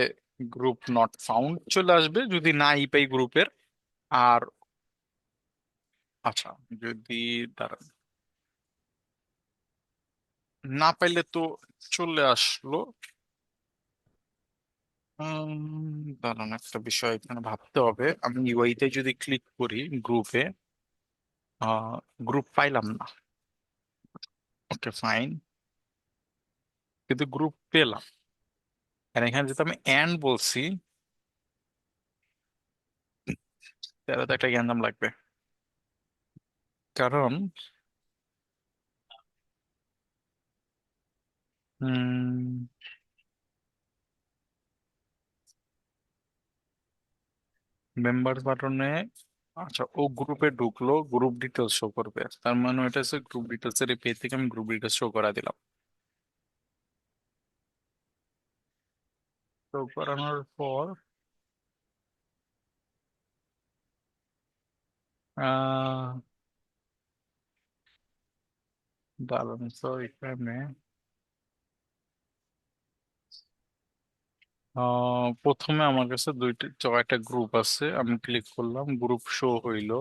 গ্রুপ নট ফাউন্ড চলে আসবে, যদি নাই পাই গ্রুপের। আর আচ্ছা, যদি দাঁড়ান, না পাইলে তো চলে আসলো। দাঁড়ান, একটা বিষয় এখানে ভাবতে হবে। আমি ইউআইতে যদি ক্লিক করি গ্রুপে, গ্রুপ পাইলাম না। ওকে ফাইন, কিন্তু গ্রুপ পেলাম। আর এখানে যেহেতু আমি এন্ড বলছি, তাহলে তো একটা গ্যাঞ্জাম লাগবে। কারণ মেম্বার্স বাটনে, আচ্ছা ও গ্রুপে ঢুকলো, গ্রুপ ডিটেলস শো করবে, তার মানে এটা হচ্ছে গ্রুপ ডিটেলস এর পেজ থেকে আমি গ্রুপ ডিটেলস শো করা দিলাম। শো করানোর পর আহ দাঁড়ান, তো এখানে প্রথমে আমার কাছে একটা গ্রুপ আছে, আমি ক্লিক করলাম, গ্রুপ শো হইলো।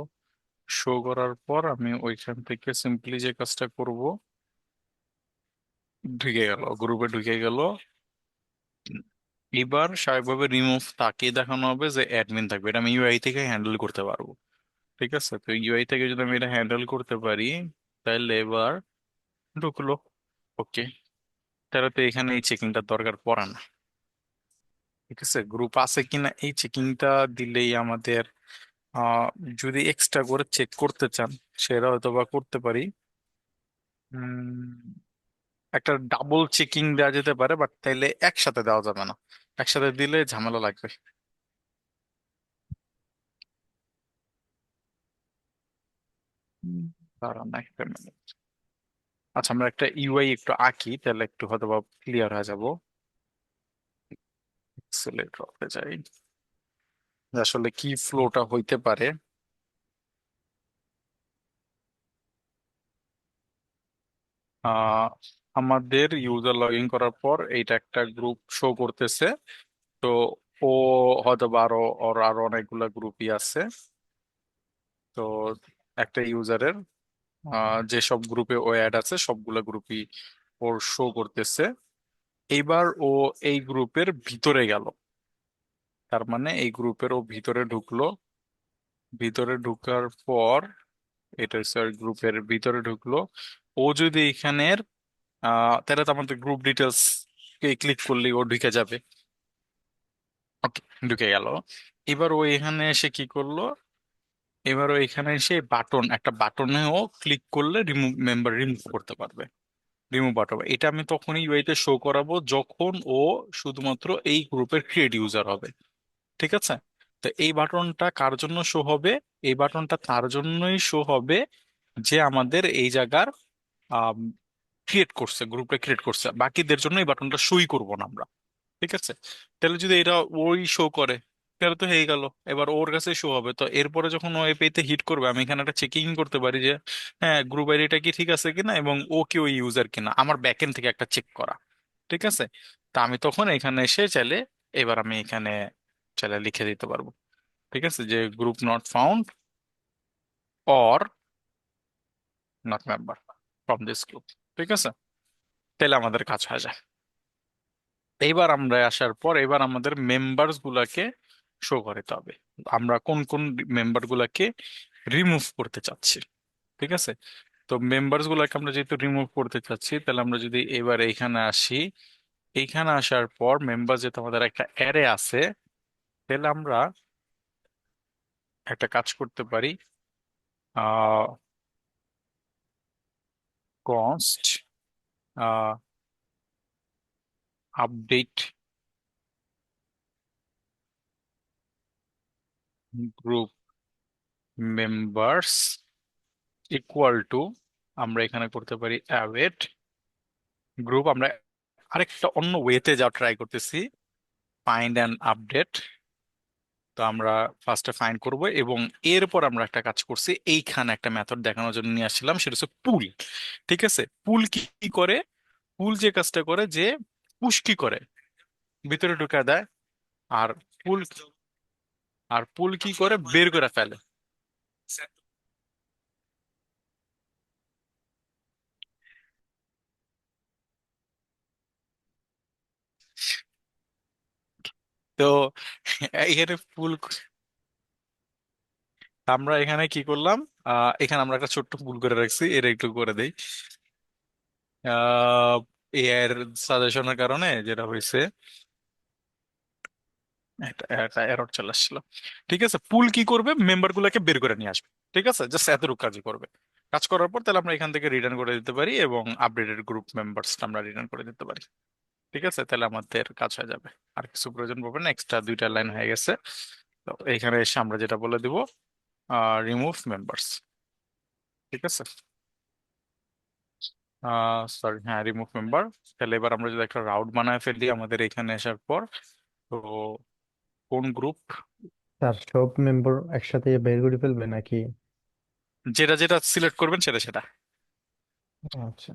শো করার পর আমি ওইখান থেকে সিম্পলি যে কাজটা করব, ঢুকে গেল, গ্রুপে ঢুকে গেল। এবার স্বাভাবিকভাবে রিমুভ তাকে দেখানো হবে যে অ্যাডমিন থাকবে, এটা আমি ইউআই থেকে হ্যান্ডেল করতে পারবো। ঠিক আছে, তো ইউআই থেকে যদি আমি এটা হ্যান্ডেল করতে পারি, তাহলে এবার ঢুকলো। ওকে, তাহলে তো এখানে এই চেকিংটার দরকার পড়ে না। ঠিক আছে, গ্রুপ আছে কিনা এই চেকিংটা দিলেই আমাদের আহ যদি এক্সট্রা করে চেক করতে চান সেটা হয়তো বা করতে পারি। একটা ডাবল চেকিং দেওয়া যেতে পারে, বাট তাইলে একসাথে দেওয়া যাবে না, একসাথে দিলে ঝামেলা লাগবে। হুম, দাঁড়ান একটা minute। আচ্ছা, আমরা একটা ইউআই একটু আঁকি, তাহলে একটু হয়তো বা ক্লিয়ার হয়ে যাব। এক্সেলে ড্রপে যাই, যে আসলে কি ফ্লোটা হইতে পারে। আহ আমাদের ইউজার লগ ইন করার পর এইটা একটা গ্রুপ শো করতেছে। তো ও হয়তো বা আরো, ওর আরো অনেকগুলা গ্রুপই আছে। তো একটা ইউজারের যেসব গ্রুপে ও অ্যাড আছে সবগুলা গ্রুপই ওর শো করতেছে। এইবার ও এই গ্রুপের ভিতরে গেল, তার মানে এই গ্রুপের ও ভিতরে ঢুকলো। ভিতরে ঢুকার পর, এটা স্যার গ্রুপের ভিতরে ঢুকলো। ও যদি এখানের তাহলে তো আমাদের গ্রুপ ডিটেলস কে ক্লিক করলেই ও ঢুকে যাবে। ওকে, ঢুকে গেল। এবার ও এখানে এসে কি করলো, এবার ও এখানে এসে বাটন, একটা বাটনেও ক্লিক করলে রিমুভ মেম্বার রিমুভ করতে পারবে। রিমুভ বাটন, এটা আমি তখনই ইউআইতে শো করাবো যখন ও শুধুমাত্র এই গ্রুপের ক্রিয়েট ইউজার হবে। ঠিক আছে, তো এই বাটনটা কার জন্য শো হবে? এই বাটনটা তার জন্যই শো হবে যে আমাদের এই জায়গার ক্রিয়েট করছে, গ্রুপটা ক্রিয়েট করছে। বাকিদের জন্য এই বাটনটা শোই করব না আমরা। ঠিক আছে, তাহলে যদি এটা ওই শো করে তাহলে তো হয়ে গেল, এবার ওর কাছে শো হবে। তো এরপরে যখন ও এপিআই তে হিট করবে, আমি এখানে একটা চেকিং করতে পারি যে হ্যাঁ গ্রুপ আইডিটা কি ঠিক আছে কিনা এবং ও কি ওই ইউজার কিনা, আমার ব্যাকএন্ড থেকে একটা চেক করা। ঠিক আছে, তা আমি তখন এখানে এসে চাইলে, এবার আমি এখানে চাইলে লিখে দিতে পারবো। ঠিক আছে, যে group not found or not member from this group. ঠিক আছে, তাহলে আমাদের কাজ হয়ে যায়। এইবার আমরা আসার পর এবার আমাদের মেম্বার্স গুলাকে শো করতে হবে, আমরা কোন কোন মেম্বার গুলাকে রিমুভ করতে চাচ্ছি। ঠিক আছে, তো মেম্বার্স গুলাকে আমরা যেহেতু রিমুভ করতে চাচ্ছি, তাহলে আমরা যদি এবার এইখানে আসি, এইখানে আসার পর মেম্বার যেহেতু আমাদের একটা অ্যারে আছে, তাহলে আমরা একটা কাজ করতে পারি। Ah const update group members equal to, আমরা এখানে করতে পারি অ্যাওয়েট গ্রুপ। আমরা আরেকটা অন্য ওয়েতে যা ট্রাই করতেছি, ফাইন্ড অ্যান্ড আপডেট। তো আমরা ফার্স্টে ফাইন্ড করব এবং এরপর আমরা একটা কাজ করছি, এইখানে একটা মেথড দেখানোর জন্য নিয়ে আসছিলাম, সেটা হচ্ছে পুল। ঠিক আছে, পুল কি কি করে? পুল যে কাজটা করে যে পুশ কি করে, ভিতরে ঢুকা দেয়। আর পুল, আর পুল কি করে বের করে ফেলে। তো এখানে পুল, আমরা এখানে কি করলাম, এখানে আমরা একটা ছোট্ট ভুল করে রাখছি, এটা একটু করে দেই। এআই এর সাজেশনের কারণে যেটা হয়েছে, একটা এরর চলে আসছিল। ঠিক আছে, পুল কি করবে, মেম্বার গুলাকে বের করে নিয়ে আসবে। ঠিক আছে, জাস্ট এতটুকু কাজই করবে। কাজ করার পর তাহলে আমরা এখান থেকে রিটার্ন করে দিতে পারি এবং আপডেটেড গ্রুপ মেম্বার্স আমরা রিটার্ন করে দিতে পারি। ঠিক আছে, তাহলে আমাদের কাজ হয়ে যাবে, আর কিছু প্রয়োজন পড়বে না, এক্সট্রা দুইটা লাইন হয়ে গেছে। তো এখানে এসে আমরা যেটা বলে দিব, রিমুভ মেম্বার্স। ঠিক আছে, সরি, হ্যাঁ রিমুভ মেম্বার। তাহলে এবার আমরা যদি একটা রাউট বানায় ফেলি আমাদের এখানে আসার পর, তো কোন গ্রুপ, তার সব মেম্বার একসাথে বের করে ফেলবে নাকি? যেটা যেটা সিলেক্ট করবেন সেটা সেটা। আচ্ছা।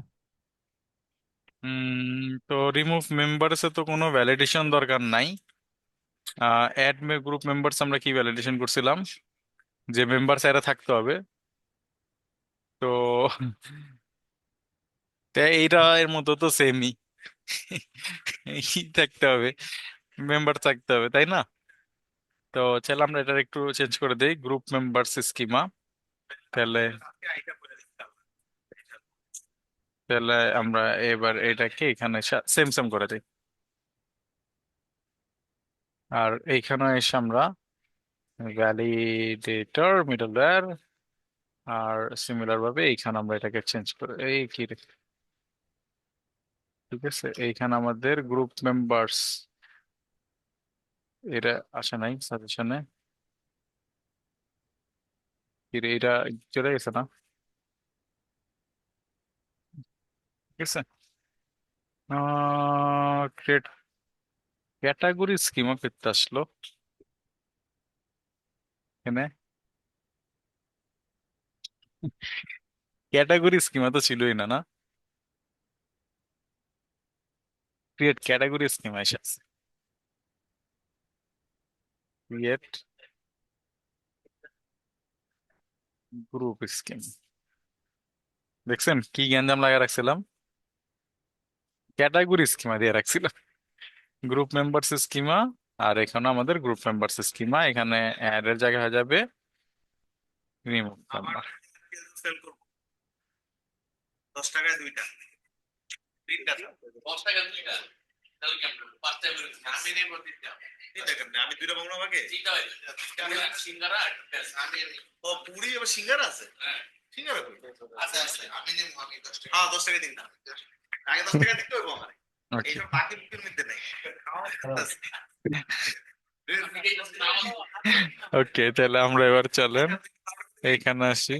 তো রিমুভ মেম্বারসে তো কোনো ভ্যালিডেশন দরকার নাই। অ্যাড গ্রুপ মেম্বারস আমরা কি ভ্যালিডেশন করছিলাম, যে মেম্বারস এরা থাকতে হবে। তো তো এইটা এর মতো তো সেমই থাকতে হবে, মেম্বার থাকতে হবে, তাই না? তো চল আমরা এটা একটু চেঞ্জ করে দেই, গ্রুপ মেম্বার্স স্কিমা। তাহলে তাহলে আমরা এবার এটাকে এখানে সেম সেম করে দিই, আর এইখানে এসে আমরা ভ্যালিডেটর মিডলওয়্যার, আর সিমিলার ভাবে এইখানে আমরা এটাকে চেঞ্জ করে এই কি রে, ঠিক আছে, এইখানে আমাদের গ্রুপ মেম্বার্স এটা আসে নাই সাজেশনে, কি রে এটা চলে গেছে না, ঠিক আছে। ক্রিয়েট ক্যাটাগরি স্কিমা করতে আসলো এখানে, ক্যাটাগরি স্কিমা তো ছিলই না, না? ক্রিয়েট ক্যাটাগরি স্কিমা এসেছে, ক্রিয়েট গ্রুপ স্কিম। দেখছেন কি গ্যাঞ্জাম লাগা রাখছিলাম, ক্যাটাগরি স্কিমা দিয়ে রাখছিলাম, গ্রুপ মেম্বার্স স্কিমা। আর এখানে আমাদের গ্রুপ মেম্বার্স স্কিমা, এখানে অ্যাড এর জায়গায় হয়ে যাবে রিমুভ মেম্বার। ওকে, ওকে, তাহলে আমরা এবার চলেন এইখানে আসি।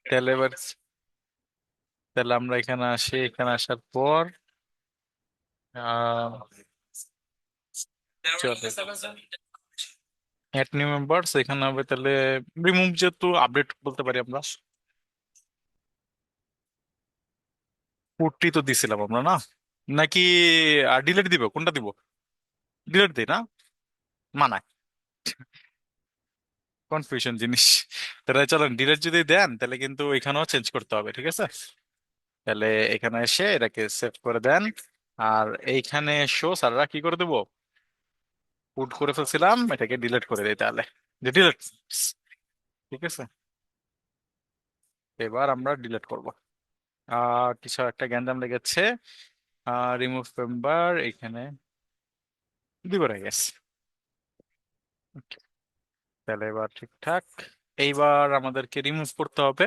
তাহলে এবার তাহলে আমরা এখানে আসি, এখানে আসার পর আহ চলে অ্যাড নিউ মেম্বার্স, এখানে হবে তাহলে রিমুভ, যেহেতু আপডেট বলতে পারি আমরা, পুটটি তো দিছিলাম আমরা না, নাকি ডিলেট দিব, কোনটা দিব? ডিলেট দিই না, মানায়, কনফিউশন জিনিস। তাহলে চলেন ডিলেট যদি দেন তাহলে কিন্তু এখানেও চেঞ্জ করতে হবে, ঠিক আছে। তাহলে এখানে এসে এটাকে সেভ করে দেন, আর এইখানে শো স্যাররা কি করে দেবো, পুট করে ফেলছিলাম, এটাকে ডিলিট করে দিই তাহলে, যে ডিলিট, ঠিক আছে। এবার আমরা ডিলিট করব, কিছু একটা গ্যান্জাম লেগেছে, রিমুভ মেম্বার এখানে দিব রে, গেছে। তাহলে এবার ঠিকঠাক, এইবার আমাদেরকে রিমুভ করতে হবে।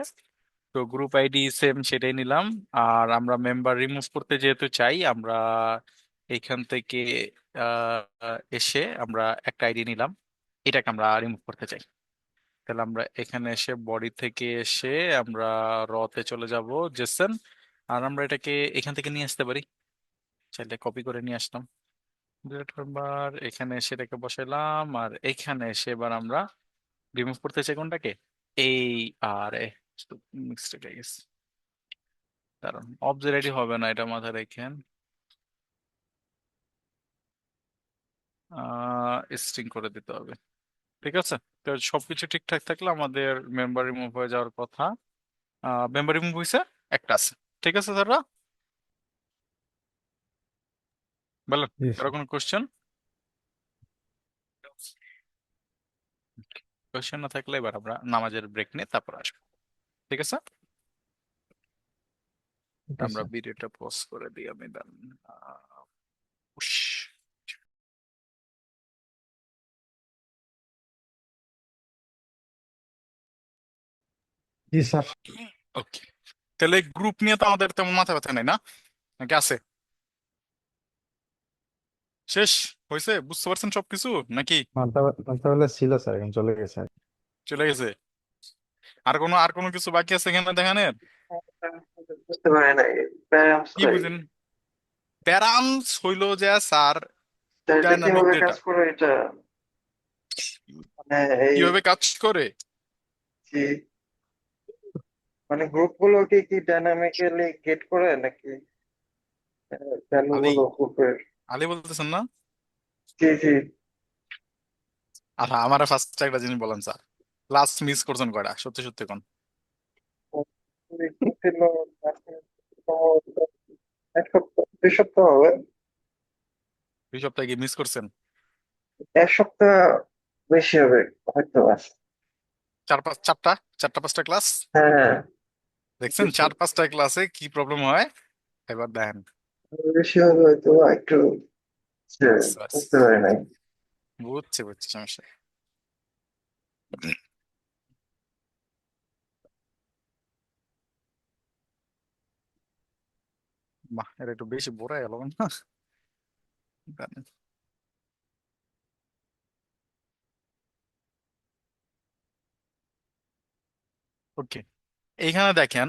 তো গ্রুপ আইডি সেম সেটাই নিলাম, আর আমরা মেম্বার রিমুভ করতে যেহেতু চাই, আমরা এইখান থেকে এসে আমরা একটা আইডি নিলাম, এটাকে আমরা রিমুভ করতে চাই। তাহলে আমরা এখানে এসে বডি থেকে এসে আমরা রতে চলে যাব, জেসন, আর আমরা এটাকে এখান থেকে নিয়ে আসতে পারি, চাইলে কপি করে নিয়ে আসলাম। ডিলিট মেম্বার এখানে এসে এটাকে বসাইলাম, আর এখানে এসে এবার আমরা রিমুভ করতে চাই কোনটাকে, এই, আর মিক্সড হয়ে গেছে, কারণ অবজেক্ট আইডি হবে না, এটা মাথায় রেখেন, স্ট্রিং করে দিতে হবে, ঠিক আছে। তো সবকিছু ঠিকঠাক থাকলে আমাদের মেম্বার রিমুভ হয়ে যাওয়ার কথা। মেম্বার রিমুভ হয়েছে, একটা আছে, ঠিক আছে দাদা, বলেন জি কারো কোনো কোশ্চেন? কোশ্চেন না থাকলে এবার আমরা নামাজের ব্রেক নিয়ে তারপর আসবো, ঠিক আছে। আমরা স্যার। ভিডিওটা পজ করে দিই, আমি দেন জি স্যার। ওকে, তাহলে গ্রুপ নিয়ে তো আমাদের তেমন মাথা ব্যথা নাই, না? নাকি আছে? শেষ হয়েছে, বুঝতে পারছেন সবকিছু নাকি? মান্তাবেলা ছিল স্যার, এখন চলে গেছে আর কি। চলে গেছে? আর কোনো কিছু বাকি আছে এখানে দেখানের? বুঝতে পারি না, প্যারামস কি কই? বুঝেন? প্যারামস হইলো যে স্যার তা এটা ডাইনামিক কিভাবে ডেটা কাজ করে এটা? মানে এই কিভাবে কাজ করে। কি, মানে গ্রুপ গুলো কি ডাইনামিক্যালি গেট করে নাকি ভ্যালু আলী গুলো গ্রুপের? আলী বলতেছেন না? জি জি। আচ্ছা আমার ফার্স্ট একটা জিনিস বলেন স্যার, ক্লাস মিস করছেন কয়টা, সত্যি সত্যি কোন? ছিল সম্ভবত 1 সপ্তাহ 2 সপ্তাহ হবে। 2 সপ্তাহ কি মিস করছেন? 1 সপ্তাহ বেশি হবে হয়তো। চারটা চারটা পাঁচটা ক্লাস? হ্যাঁ হ্যাঁ। দেখছেন 4-5টা ক্লাসে কি প্রবলেম হয়, এবার দেখেন। বেশি হবে হয়তো একটু, আচ্ছা, আচ্ছা। বুঝতে পারি নাই। বুঝছি বুঝছি, সমস্যা নেই। বাহ, এটা একটু বেশি বোরা গেল না? ওকে, এইখানে দেখেন,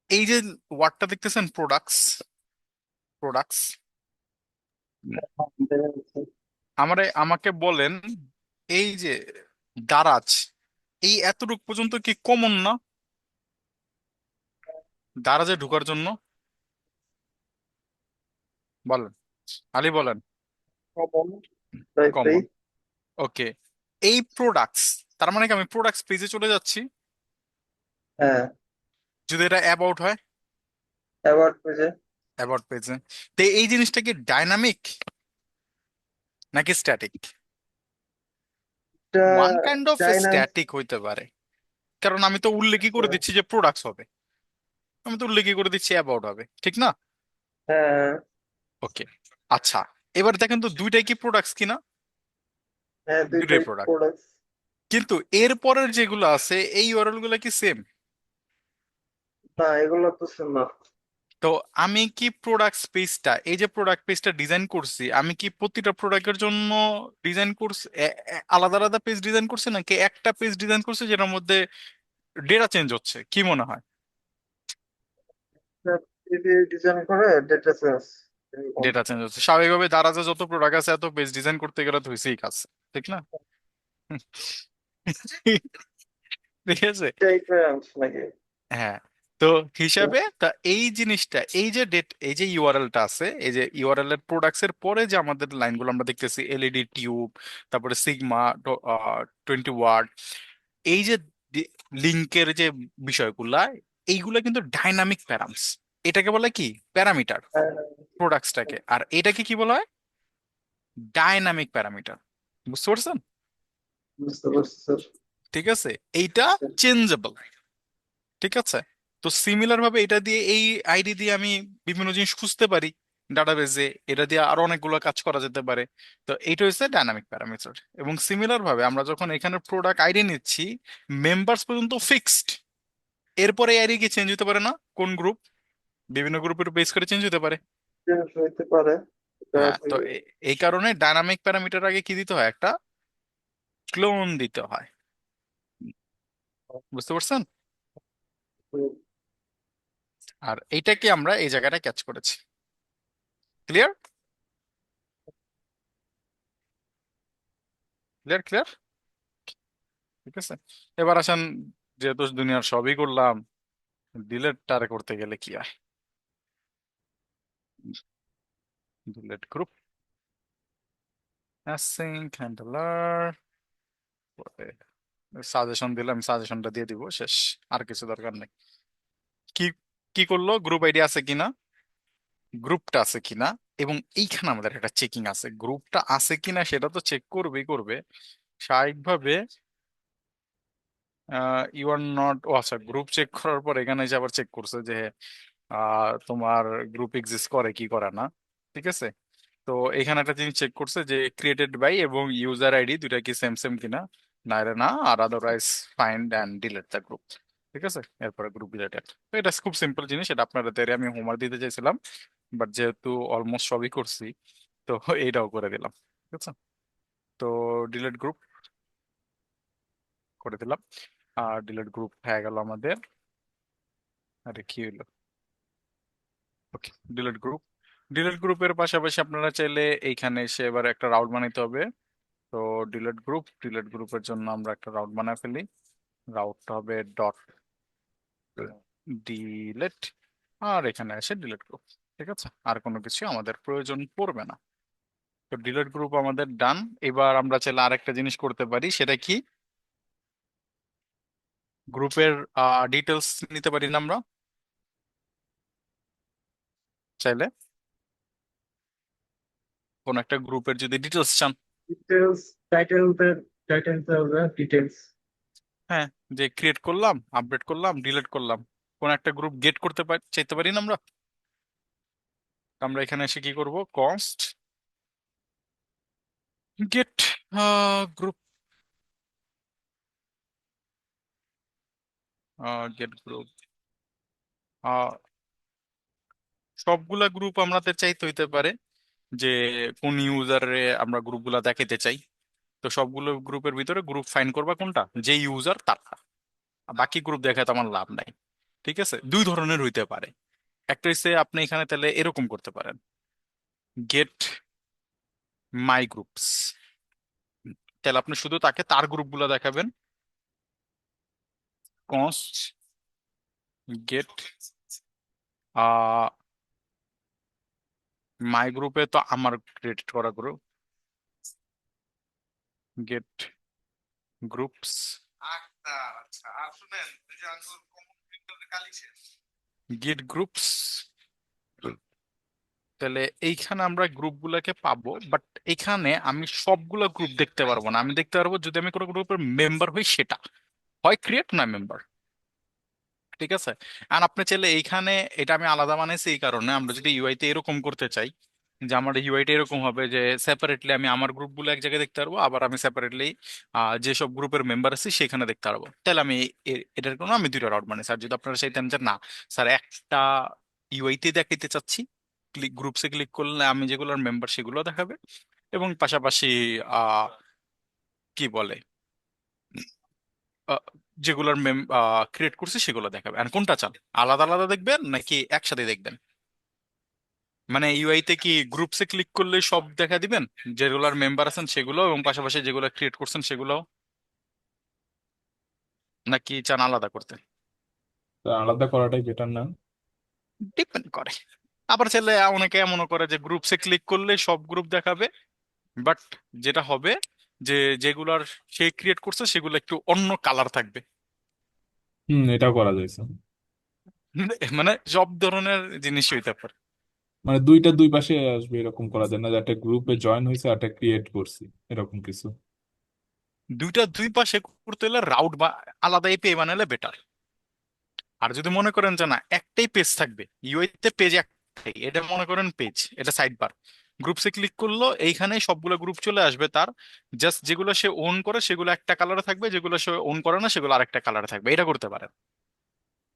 এই যে ওয়ার্ডটা দেখতেছেন প্রোডাক্টস, প্রোডাক্টস, আমাকে বলেন, এই যে দারাজ, এই এতটুকু পর্যন্ত কি কমন না দারাজে ঢোকার জন্য? বলেন, আলী বলেন। Common, right. কমন, ওকে। এই প্রোডাক্টস, তার মানে কি আমি প্রোডাক্টস পেজে চলে যাচ্ছি হ্যাঁ, যদি এটা অ্যাবাউট হয়? অ্যাওয়ার্ড পেজে। অ্যাবাউট পেজে, তো এই জিনিসটা কি ডাইনামিক নাকি স্ট্যাটিক? এটা one kind of dynamic. Static হইতে পারে, কারণ আমি তো উল্লেখই করে দিচ্ছি যে প্রোডাক্টস হবে, আমি তো উল্লেখই করে দিচ্ছি অ্যাবাউট হবে, ঠিক না? হ্যাঁ ওকে, আচ্ছা, এবার দেখেন তো দুইটাই কি প্রোডাক্টস কিনা? হ্যাঁ, দুইটাই দুইটাই প্রোডাক্ট, প্রোডাক্ট। কিন্তু এর পরের যেগুলো আছে এই ইউআরএল গুলো কি সেম? না, এগুলো তো না। তো আমি কি প্রোডাক্ট পেজটা, এই যে প্রোডাক্ট পেজটা ডিজাইন করছি, আমি কি প্রতিটা প্রোডাক্টের জন্য ডিজাইন করছি আলাদা আলাদা পেজ ডিজাইন করছি, নাকি একটা পেজ ডিজাইন করছি যেটার মধ্যে ডেটা চেঞ্জ হচ্ছে, কি মনে হয়? ডিজাইন করে ডেটা সেন্স এরকম। ডেটা চেঞ্জ হচ্ছে স্বাভাবিকভাবে, দারাজে যত প্রোডাক্ট আছে এত পেজ ডিজাইন করতে গেলে তো হয়েছেই কাজ, ঠিক না? ঠিক আছে। টাইপের নাকি? হ্যাঁ, তো হিসাবে তা এই জিনিসটা, এই যে এই যে ইউআরএলটা আছে, এই যে ইউআরএল এর প্রোডাক্টস এর পরে যে আমাদের লাইনগুলো আমরা দেখতেছি, এলইডি টিউব, তারপরে সিগমা 20 ওয়াট, এই যে লিঙ্কের যে বিষয়গুলা, এইগুলা কিন্তু ডাইনামিক প্যারামস। এটাকে বলে কি, প্যারামিটার, হ্যাঁ, প্রোডাক্টসটাকে। আর এটাকে কি বলা হয়, ডাইনামিক প্যারামিটার। বুঝতে পারছেন? বুঝতে পারছি স্যার। ঠিক আছে, এইটা চেঞ্জেবল, ঠিক আছে। তো সিমিলার ভাবে এটা দিয়ে, এই আইডি দিয়ে আমি বিভিন্ন জিনিস খুঁজতে পারি ডাটাবেজে, এটা দিয়ে আরো অনেকগুলো কাজ করা যেতে পারে। তো এইটা হচ্ছে ডাইনামিক প্যারামিটার। এবং সিমিলার ভাবে আমরা যখন এখানে প্রোডাক্ট আইডি নিচ্ছি, মেম্বার্স পর্যন্ত ফিক্সড, এরপরে আইডি কি চেঞ্জ হতে পারে না? কোন গ্রুপ, বিভিন্ন গ্রুপের বেস করে চেঞ্জ হতে পারে। চেঞ্জ হইতে পারে। এটা হ্যাঁ, তো থেকে এই কারণে ডাইনামিক প্যারামিটার আগে কি দিতে হয়, একটা ক্লোন দিতে হয়। বুঝতে পারছেন? আর এইটাকে আমরা এই জায়গাটা ক্যাচ করেছি। Clear, clear, clear. ঠিক আছে, এবার আসেন, যেহেতু দুনিয়ার সবই করলাম, ডিলেট টার করতে গেলে কি হয়? Delete group, async handler, suggestion দিলাম, সাজেশনটা দিয়ে দিব, শেষ। আর কিছু দরকার নেই। কি কি করলো, গ্রুপ আইডি আছে কিনা, গ্রুপটা আছে কিনা, এবং এইখানে আমাদের একটা চেকিং আছে, গ্রুপটা আছে কিনা সেটা তো চেক করবেই করবে স্বাভাবিকভাবে। ইউ আর নট, ও আচ্ছা, গ্রুপ চেক করার পর এখানে এসে আবার চেক করছে যে তোমার গ্রুপ এক্সিস্ট করে কি করে না। ঠিক আছে, তো এখানে একটা জিনিস চেক করছে যে ক্রিয়েটেড বাই এবং ইউজার আইডি দুইটা কি সেম সেম কিনা, না এরা না, আর otherwise find and delete the group. ঠিক আছে, এরপরে গ্রুপ রিলেটেড। তো এটা খুব সিম্পল জিনিস, এটা আপনাদের আমি হোমওয়ার্ক দিতে চাইছিলাম, বাট যেহেতু অলমোস্ট সবই করছি, তো এইটাও করে দিলাম। ঠিক আছে, তো ডিলিট গ্রুপ করে দিলাম, আর ডিলিট গ্রুপ হয়ে গেল আমাদের। আরে কি হইলো, ওকে, ডিলিট গ্রুপ। ডিলিট গ্রুপের পাশাপাশি আপনারা চাইলে এইখানে এসে এবার একটা রাউট বানাইতে হবে। তো ডিলিট গ্রুপ, ডিলিট গ্রুপের জন্য আমরা একটা রাউট বানায় ফেলি। রাউটটা হবে ডট ডিলিট, আর এখানে এসে ডিলিট গ্রুপ। ঠিক আছে, আর কোনো কিছু আমাদের প্রয়োজন পড়বে না। তো ডিলেট গ্রুপ আমাদের ডান। এবার আমরা চাইলে আরেকটা জিনিস করতে পারি, সেটা কি, গ্রুপের ডিটেলস নিতে পারি না আমরা চাইলে? কোন একটা গ্রুপের যদি ডিটেলস চান, Details, details. হ্যাঁ, যে ক্রিয়েট করলাম, আপডেট করলাম, ডিলিট করলাম, কোন একটা গ্রুপ গেট করতে চাইতে পারি না আমরা? আমরা এখানে এসে কি করব, const get group, get group, সবগুলা গ্রুপ আমাদের চাইতে হইতে পারে যে কোন ইউজারে আমরা গ্রুপগুলা দেখাতে চাই। তো সবগুলো গ্রুপের ভিতরে গ্রুপ ফাইন্ড করবা কোনটা, যে ইউজার তারটা, আর বাকি গ্রুপ দেখাতে আমার লাভ নাই। ঠিক আছে, দুই ধরনের হইতে পারে। একটা হচ্ছে আপনি এখানে তাহলে এরকম করতে পারেন, গেট মাই গ্রুপস, তাহলে আপনি শুধু তাকে তার গ্রুপগুলো দেখাবেন। কনস্ট গেট মাই গ্রুপে তো আমার ক্রিয়েট করা group, get groups, get groups. তাহলে এইখানে আমরা গ্রুপগুলোকে পাবো, বাট এখানে আমি সবগুলো গ্রুপ দেখতে পারবো না। আমি দেখতে পারবো যদি আমি কোনো গ্রুপের মেম্বার হই, সেটা হয় ক্রিয়েট না মেম্বার। ঠিক আছে, আর আপনি চাইলে এইখানে, এটা আমি আলাদা বানাইছি এই কারণে, আমরা যদি ইউআই তে এরকম করতে চাই যে আমার ইউআই টা এরকম হবে যে সেপারেটলি আমি আমার গ্রুপগুলো এক জায়গায় দেখতে পারবো, আবার আমি সেপারেটলি যেসব গ্রুপের মেম্বার আছি সেখানে দেখতে পারবো, তাহলে আমি এটার কোনো আমি দুইটা রড বানাইছি। আর যদি আপনারা চাইতেন যে না স্যার একটা ইউআই তে দেখাইতে চাচ্ছি, গ্রুপসে ক্লিক করলে আমি যেগুলোর মেম্বার সেগুলো দেখাবে, এবং পাশাপাশি আহ কি বলে, আহ, যেগুলোর ক্রিয়েট করছি সেগুলো দেখাবে। আর কোনটা চান, আলাদা আলাদা দেখবেন নাকি একসাথে দেখবেন? মানে ইউআই তে কি গ্রুপসে ক্লিক করলে সব দেখা দিবেন, যেগুলোর মেম্বার আছেন সেগুলো, এবং পাশাপাশি যেগুলো ক্রিয়েট করছেন সেগুলো, নাকি চান আলাদা করতে? তো আলাদা করাটাই বেটার না? ডিপেন্ড করে। আবার চাইলে অনেকে এমনও করে যে গ্রুপসে ক্লিক করলে সব গ্রুপ দেখাবে, বাট যেটা হবে যে যেগুলার সে ক্রিয়েট করছে সেগুলো একটু অন্য কালার থাকবে। এটাও করা যাইছে। মানে সব ধরনের জিনিসই হইতে পারে। মানে দুইটা দুই পাশে আসবে এরকম করা যায় না, যে একটা গ্রুপে জয়েন হয়েছে আর একটা ক্রিয়েট করছি, এরকম কিছু? দুইটা দুই পাশে করতে হলে রাউট বা আলাদা এপিআই বানালে বেটার। আর যদি মনে করেন যে না একটাই পেজ থাকবে, ইউআই তে পেজ একটাই, এটা মনে করেন পেজ, এটা সাইড বার, গ্রুপসে ক্লিক করলো এইখানে সবগুলো গ্রুপ চলে আসবে তার, জাস্ট যেগুলো সে ওন করে সেগুলো একটা কালারে থাকবে, যেগুলো সে ওন করে না সেগুলো আরেকটা কালারে থাকবে, এটা করতে পারেন।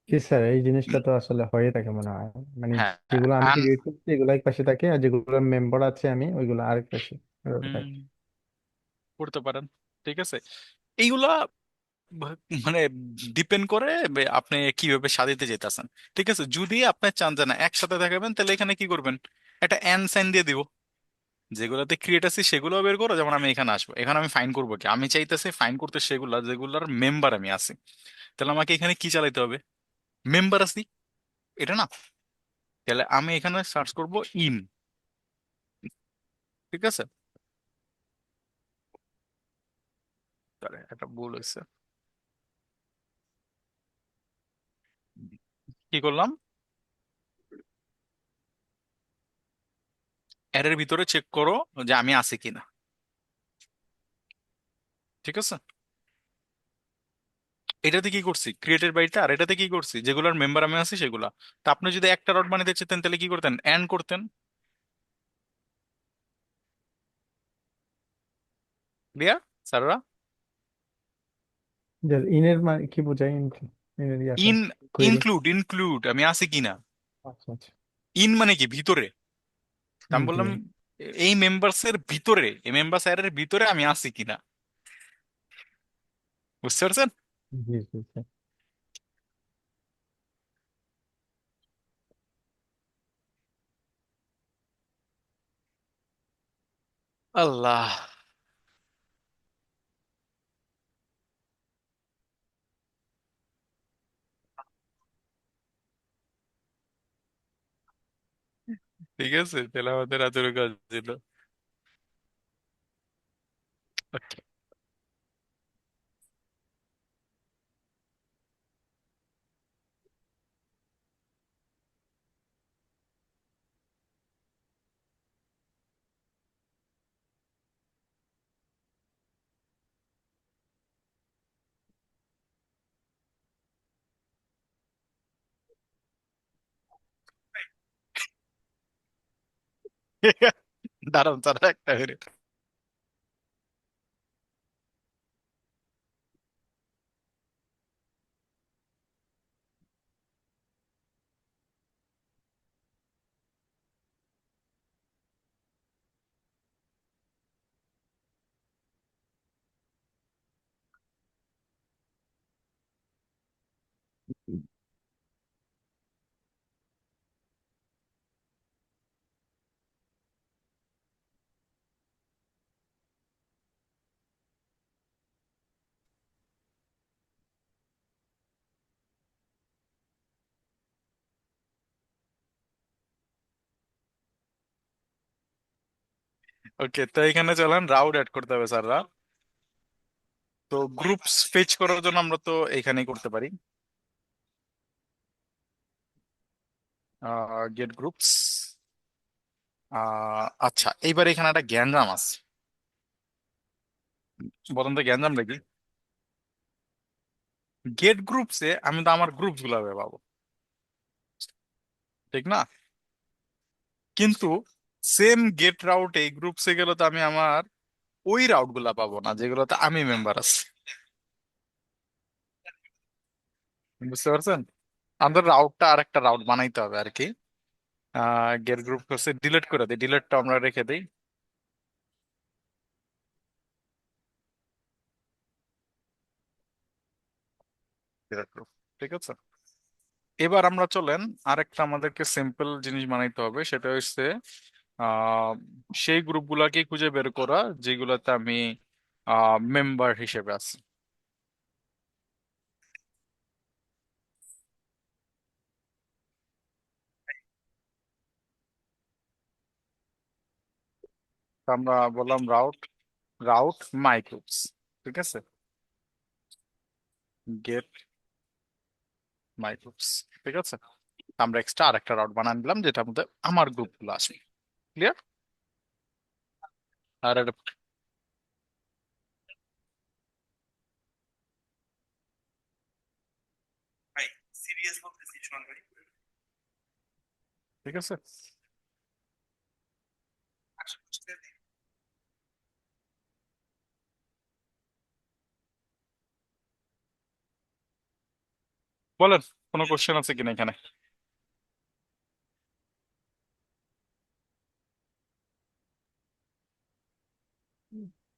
জি স্যার, এই জিনিসটা তো আসলে হয়ে থাকে মনে হয়। মানে হ্যাঁ, যেগুলো আমি and ক্রিয়েট করছি এগুলো এক পাশে থাকে, আর যেগুলো মেম্বার আছে আমি ওইগুলো আরেক পাশে এভাবে হুম, থাকে। করতে পারেন। ঠিক আছে, এইগুলা মানে ডিপেন্ড করে আপনি কিভাবে সাজাইতে যেতেছেন। ঠিক আছে, যদি আপনি চান যে না একসাথে দেখাবেন, তাহলে এখানে কি করবেন, একটা এন সাইন দিয়ে দিব, যেগুলোতে ক্রিয়েট আছে সেগুলো বের করো। যেমন আমি এখানে আসবো, এখানে আমি ফাইন করবো কি, আমি চাইতেছি ফাইন করতে সেগুলা যেগুলার মেম্বার আমি আছি। তাহলে আমাকে এখানে কি চালাইতে হবে, মেম্বার আছি, এটা না? তাহলে আমি এখানে সার্চ করব ইন। ঠিক আছে, তাহলে একটা ভুল হয়েছে, কি করলাম, এর ভিতরে চেক করো যে আমি আছি কিনা। ঠিক আছে, এটাতে কি করছি, ক্রিয়েটেড বাইটা, আর এটাতে কি করছি, যেগুলোর মেম্বার আমি আছি সেগুলা। তা আপনি যদি একটা রড বানাইতে চেতেন তাহলে কি করতেন, এন্ড করতেন। ক্লিয়ার স্যাররা? যে ইনের মানে কি বোঝায়, ইনের ইয়াটা ইন, কোয়েরি? ইনক্লুড আমি আছি কিনা। আচ্ছা আচ্ছা। ইন মানে কি, ভিতরে। তা আমি জি বললাম এই মেম্বার্স এর ভিতরে, এই মেম্বার্স এর ভিতরে আমি আছি কিনা। বুঝতে পারছেন? জি জি জি। আল্লাহ, ঠিক আছে, তাহলে আমাদের এত কাজ ছিল। ওকে, দাঁড়ান স্যার একটা মিনিট। ওকে, তো এখানে চলেন রাউট অ্যাড করতে হবে স্যাররা। তো গ্রুপস ফেচ করার জন্য আমরা তো এখানেই করতে পারি, গেট গ্রুপস। আচ্ছা, এইবার এখানে একটা গ্যাঞ্জাম আছে। বলেন তো গ্যাঞ্জামটা কি? গেট গ্রুপসে আমি তো আমার গ্রুপস গুলা পাবো, ঠিক না? কিন্তু সেম গেট রাউটে গ্রুপসে গেলে তো আমি আমার ওই রাউট গুলা পাবো না যেগুলোতে আমি মেম্বার আছি। বুঝতে পারছেন? আমাদের রাউটটা আর একটা রাউট বানাইতে হবে আর কি। গেট গ্রুপ করছে, ডিলিট করে দিই, ডিলিটটা আমরা রেখে দিই। ডিলিট গ্রুপ, ঠিক আছে। এবার আমরা চলেন আরেকটা আমাদেরকে সিম্পল জিনিস বানাইতে হবে, সেটা হচ্ছে আহ সেই গ্রুপগুলাকে খুঁজে বের করা যেগুলোতে আমি মেম্বার হিসেবে আছি। তো আমরা বললাম রাউট, রাউট মাই গ্রুপস, ঠিক আছে, গেট মাই গ্রুপস, ঠিক আছে। আমরা এক্সট্রা আরেকটা রাউট বানান দিলাম যেটার মধ্যে আমার গ্রুপগুলো আসবে। ক্লিয়ার? আর ঠিক আছে, বলেন কোনো কোশ্চেন আছে কিনা এখানে?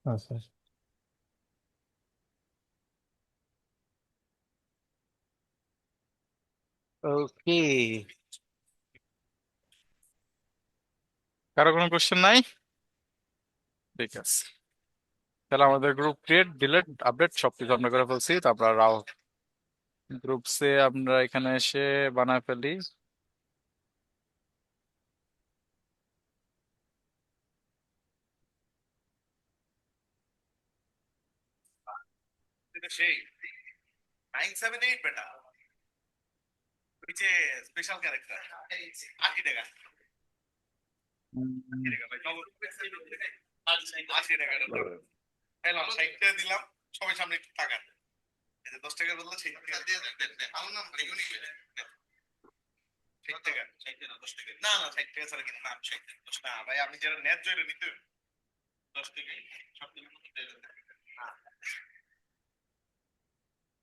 আচ্ছা, ওকে, কারো কোনো কোশ্চেন নাই? ঠিক আছে, তাহলে আমাদের গ্রুপ ক্রিয়েট, ডিলিট, আপডেট সবকিছু আমরা করে ফেলছি। তারপর রাউট গ্রুপসে আমরা এখানে এসে বানায় ফেলি।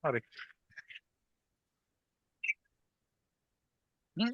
আরে হুম,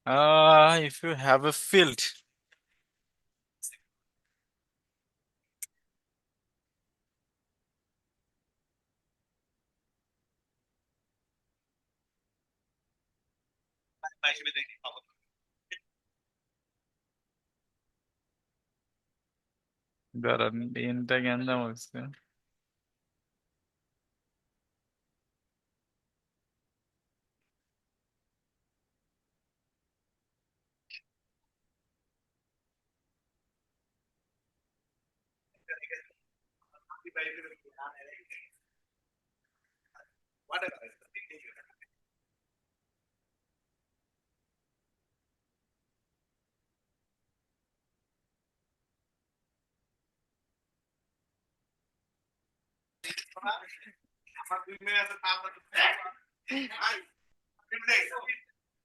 If you have a field, দাঁড়ান ইনটা গ্যান্দাম হচ্ছে।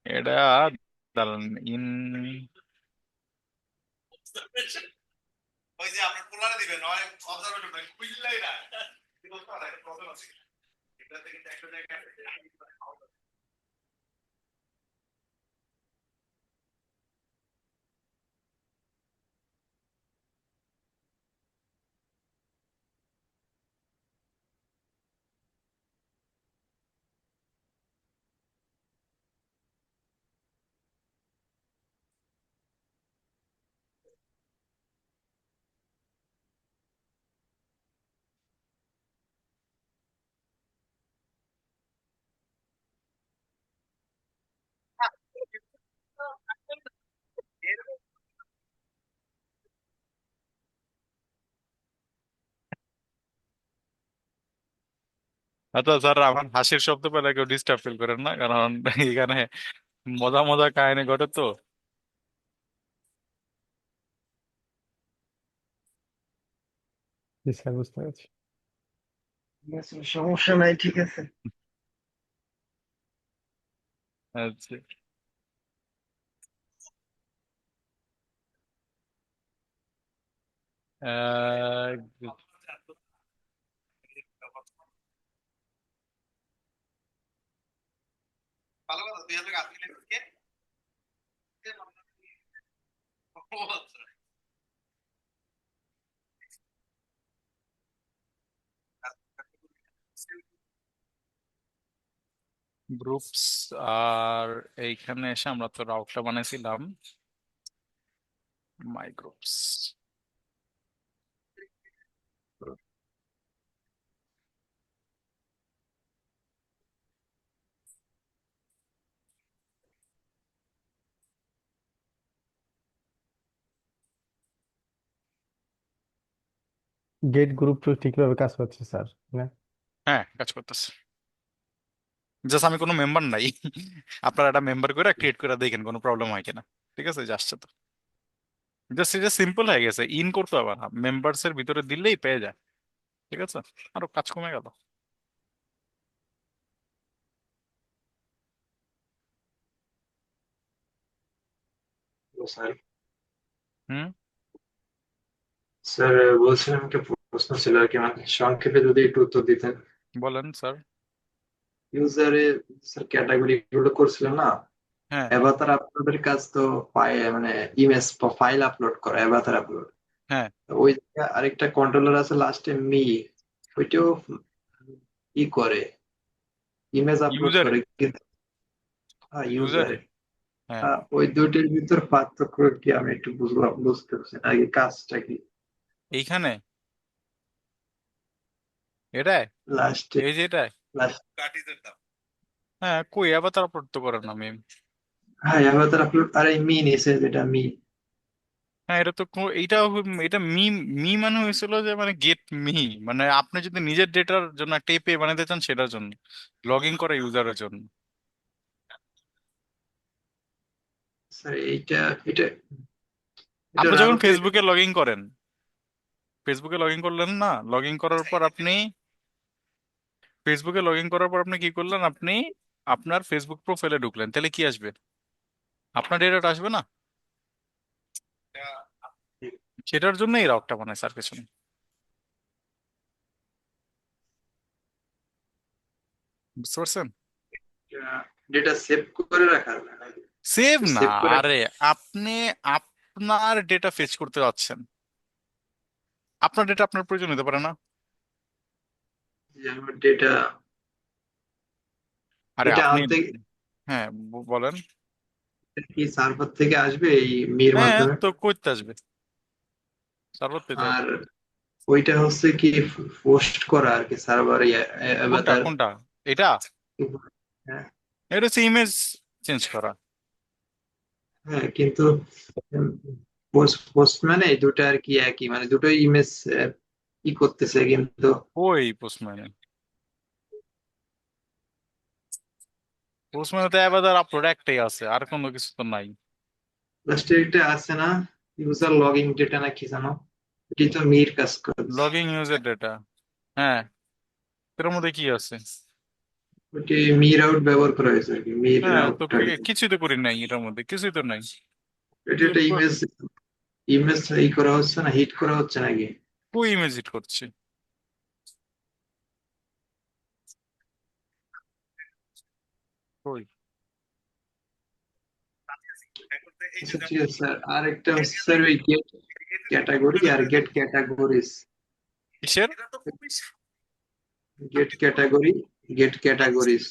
এটা দাঁড়ান ইন আচ্ছা স্যার, আমার হাসির শব্দ পেলে কেউ ডিস্টার্ব ফিল করেন না, কারণ এখানে মজা মজা কাহিনী ঘটে তো। জি স্যার, বুঝতে পারছি। সমস্যা নাই, ঠিক আছে। আচ্ছা, আহ, গ্রুপস। আর এইখানে এসে আমরা তো রাউটটা বানাইছিলাম মাই গ্রুপস। গেট গ্রুপ তো ঠিকভাবে কাজ করছে স্যার, না? হ্যাঁ, কাজ করতেছে। জাস্ট আমি কোনো মেম্বার নাই। আপনারা একটা মেম্বার করে ক্রিয়েট করে দেখেন কোনো প্রবলেম হয় কিনা। ঠিক আছে, যে আসছে তো। জাস্ট এটা সিম্পল হয়ে গেছে, ইন করতে হবে না, মেম্বার্স এর ভিতরে দিলেই পেয়ে যায়। ঠিক আছে, আরো কাজ কমে গেল। স্যার, হুম, স্যার বলছিলাম একটা প্রশ্ন ছিল আর কি, মানে সংক্ষেপে যদি একটু উত্তর দিতেন। বলেন স্যার। ইউজারে স্যার ক্যাটাগরি গুলো করছিলেন না, হ্যাঁ, অ্যাভাটার আপলোডের কাজ তো মানে ইমেজ ফাইল আপলোড করা, অ্যাভাটার আপলোড। হ্যাঁ, ওই জায়গায় আরেকটা কন্ট্রোলার আছে লাস্টে মি, ওইটাও ই করে, ইমেজ আপলোড ইউজারে। করে কিন্তু ইউজারে, ইউজারে। হ্যাঁ। ওই দুইটার ভিতর পার্থক্য কি আমি একটু বুঝলাম, বুঝতে পারছি না আগে কাজটা কি এইখানে এটাই, লাস্টে। এই যে এটাই। লাস্ট, হ্যাঁ, কই আবার তার আপলোড তো করেন না মেম। হ্যাঁ অ্যাভাটার আপলোড, আরে মি নিছে যেটা মি। হ্যাঁ, এটা তো এইটা এটা মি। মি মানে হয়েছিল যে মানে গেট মি, মানে আপনি যদি নিজের ডেটার জন্য একটা এপিআই বানাতে চান সেটার জন্য, লগ ইন করা ইউজারের জন্য। স্যার এইটা এটা এটা আপনি রান যখন হতে ফেসবুকে লগ ইন করেন, ফেসবুকে লগ ইন করলেন না, লগ ইন করার পর আপনি ফেসবুকে লগ ইন করার পর আপনি কি করলেন, আপনি আপনার ফেসবুক প্রোফাইলে ঢুকলেন, তাহলে কি আসবে? আপনার ডেটাটা আসবে না? সেটার জন্য এই রাউটটা বানায় স্যার পেছনে। বুঝতে পারছেন? ডেটা সেভ করে রাখা যায় নাকি? সেভ না, সেভ করে আরে আপনি আপনার ডেটা ফেচ করতে যাচ্ছেন, আপনার ডেটা আপনার প্রয়োজন হতে পারে না। যে আমার ডেটা আরে এটা আপনি, আনতে হ্যাঁ বলেন। কি সার্ভার থেকে আসবে এই মির হ্যাঁ মাধ্যমে? তো করতে আসবে, সার্ভার পেতে আর হবে। ওইটা হচ্ছে কি পোস্ট করা আর কি সার্ভারে কোনটা অ্যাভাটার। কোনটা? এটা হ্যাঁ, এটা হচ্ছে ইমেজ চেঞ্জ করা। হ্যাঁ, কিন্তু পোস্ট পোস্ট মানে এই দুটো আর কি একই, মানে দুটো ইমেজ ই করতেছে কিন্তু ওই পোস্টম্যানে, পোস্টম্যানে তো অ্যাভাটার আপলোড একটাই আছে, আর কোনো কিছু তো নাই। লাস্টে একটা আছে না, ইউজার লগইন ডেটা না কি জানো, এটি তো মির কাজ করছে। লগিং ইউজার ডেটা, হ্যাঁ, এর মধ্যে কি আছে? ওটি মির আউট ব্যবহার করা হয়েছে আর কি, মির হ্যাঁ তো আউটটা। কিছুই তো করি নাই, এটার মধ্যে কিছুই তো নাই। এটা একটা ইমেজ, ইমেজ ই করা হচ্ছে না, হিট করা হচ্ছে নাকি? কই ইমেজ এডিট করছি? কই? আচ্ছা ঠিক আছে স্যার, আর একটা হচ্ছে স্যার ওই গেট ক্যাটাগরি আর গেট ক্যাটাগরিজ। কিসের? গেট ক্যাটাগরি, গেট ক্যাটাগরিজ,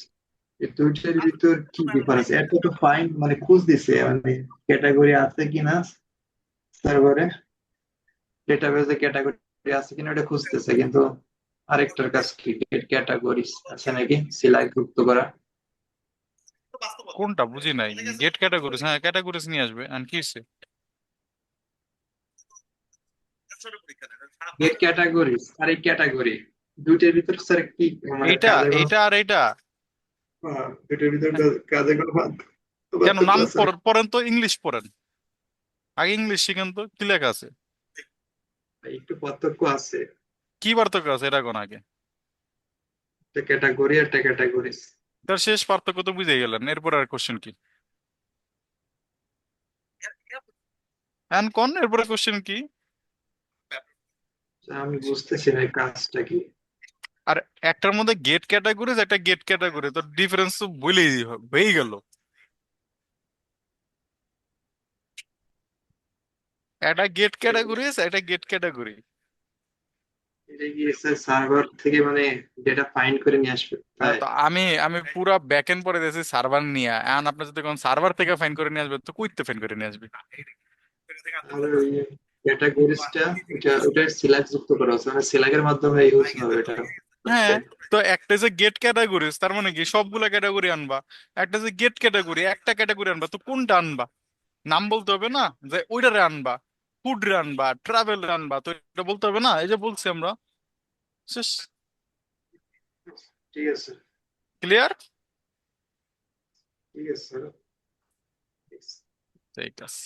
এই দুইটার ভিতর কি ডিফারেন্স? এটা তো ফাইন মানে খুঁজ দিছে মানে ক্যাটাগরি আছে কিনা সার্ভারে, ডেটাবেজে ক্যাটাগরি আছে কিনা এটা খুঁজতেছে, কিন্তু আরেকটার কাজ কি গেট ক্যাটাগরিজ আছে নাকি সিলেক্ট যুক্ত করা? কোনটা বুঝি নাই। গেট ক্যাটাগরিজ, হ্যাঁ ক্যাটাগরিজ নিয়ে আসবে, আর কি হচ্ছে? গেট ক্যাটাগরিজ আর এই ক্যাটাগরি দুইটার ভিতর স্যার কি মানে এইটা কাজে কোনো এইটা আর এইটা দুইটার ভিতর কাজে কোনো কেন? পার্থক্য নাম আছে? পড়েন তো, ইংলিশ পড়েন আগে, ইংলিশ শিখেন তো, কি লেখা আছে? একটু পার্থক্য আছে, কি পার্থক্য আছে এটা কোন আগে। একটা ক্যাটাগরি আর একটা ক্যাটাগরিজ। তার শেষ পার্থক্য তো বুঝে গেলেন, এরপর আর কোশ্চেন কি? এন্ড কোন এরপরে কোশ্চেন কি? আমি বুঝতেছি না এই কাজটা কি। আর একটার মধ্যে গেট ক্যাটাগরিজ, একটা গেট ক্যাটাগরি, তো ডিফারেন্স তো বলেই হয়ে গেল। একটা গেট ক্যাটাগরিজ, একটা গেট ক্যাটাগরি। এটা কি স্যার সার্ভার থেকে মানে ডেটা ফাইন্ড করে নিয়ে আসবে হ্যাঁ তাই? তো আমি আমি পুরা ব্যাকএন্ড পরে দিয়েছি সার্ভার নিয়ে, এখন আপনি যদি কোন সার্ভার থেকে ফাইন করে নিয়ে আসবে, তো কইতে ফাইন করে নিয়ে আসবে? আর ওই ক্যাটাগরিজটা ওটা ওটা সিলেক্ট যুক্ত করা হচ্ছে মানে সিলেক্টের মাধ্যমে ইউজ হবে এটা হ্যাঁ, হচ্ছে। তো একটা যে গেট ক্যাটাগরিজ, তার মানে কি সবগুলা ক্যাটাগরি আনবা? একটা যে গেট ক্যাটাগরি, একটা ক্যাটাগরি আনবা, তো কোনটা আনবা? নাম বলতে হবে না যে ওইটারে আনবা, ফুড রে আনবা, ট্রাভেল রে আনবা, তো এটা বলতে হবে না? এই যে বলছি আমরা, শেষ। ঠিক আছে, ক্লিয়ার? ঠিক আছে স্যার। ঠিক আছে,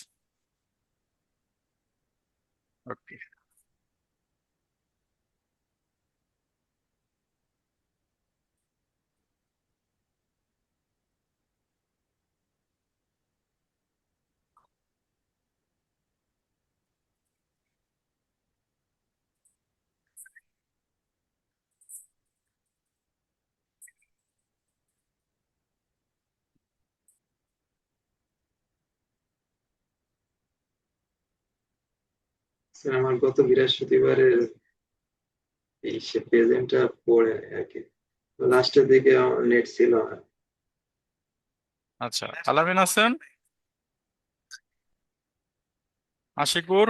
ওকে। স্যার আমার গত বৃহস্পতিবারে এই সে প্রেজেন্টটা পড়ে আর কি, লাস্টের দিকে নেট ছিল না। আচ্ছা, আলামিন আছেন, আশিকুর,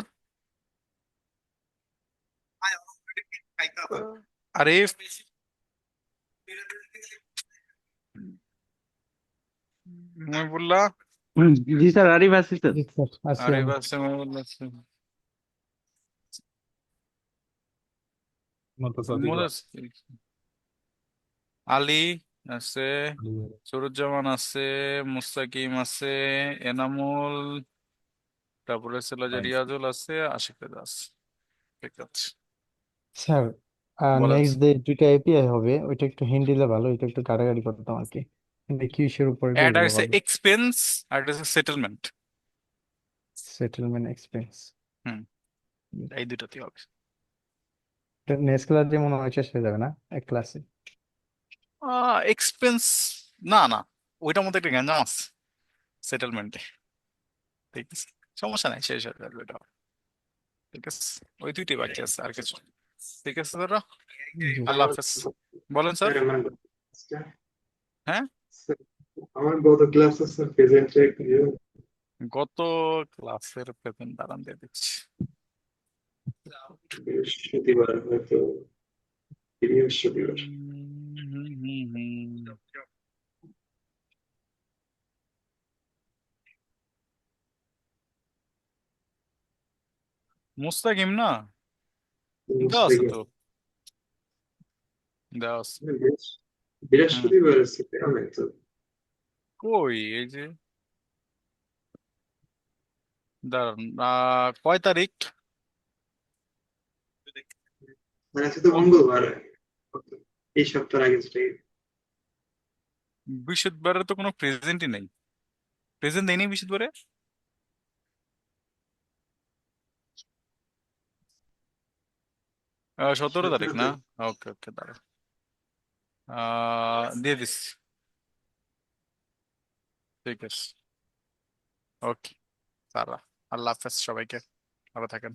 আরিফ, মহিবুল্লাহ, জি স্যার, আরিফ আছি স্যার। জি স্যার, আছি আরিফ আমি। আছে, মহিবুল্লাহ আছে, মুতাসাদিক আলী আছে, সরুজ্জামান আছে, মুস্তাকিম আছে, এনামুল, তারপরে ছিল যে রিয়াজুল আছে, আশিক রেজা আছে। ঠিক আছে, স্যার বলেন। নেক্সট ডে দুইটা এপিআই হবে, ওইটা একটু হিন্ট দিলে ভালো, ওইটা একটু কাটাকাটি করতাম আর কি, কিন্তু কি ইস্যুর উপরে একটা করলে হচ্ছে ভালো? এক্সপেন্স, আর একটা হচ্ছে সেটেলমেন্ট। Settlement expense. হুম, এই দুটাতেই হবে। নেক্সট ক্লাসে মনে হয় শেষ হয়ে যাবে না এক ক্লাসে? এক্সপেন্স, না না, ওইটার মধ্যে একটা গ্যাঞ্জাম আছে। সেটেলমেন্টে। ঠিক আছে, সমস্যা নাই, শেষ হয়ে যাবে এটা। ঠিক আছে, ওই দুইটাই বাকি আছে, আর কিছু। ঠিক আছে দাদা, জি আল্লাহ আমার হাফেজ। বলেন স্যার। স্যার আমার হ্যাঁ, স্যার, আমার গত ক্লাসে স্যার প্রেজেন্টে গত ক্লাসের প্রেজেন্ট দাঁড়ান দিয়ে দিচ্ছি। বৃহস্পতিবার হয়তো, বৃহস্পতিবার। মুস্তাকিম না, দেওয়া আছে মুস্তাকিম। তো, দেওয়া আছে। হুম, বৃহস্পতিবার আছে কেমন তো? কই এই যে, দাঁড়ান, কয় তারিখ? মানে আজকে তো মঙ্গলবার, এই সপ্তাহের আগে যেটাই। বৃহস্পতিবারে তো কোনো প্রেজেন্টই নেই, প্রেজেন্ট দেয়নি বৃহস্পতিবারে। 17 তারিখ না? 17 তারিখ। ওকে ওকে, দাঁড়া, দিয়ে দিস। ঠিক আছে, ওকে, সারা। আল্লাহ হাফেজ সবাইকে, ভালো থাকেন।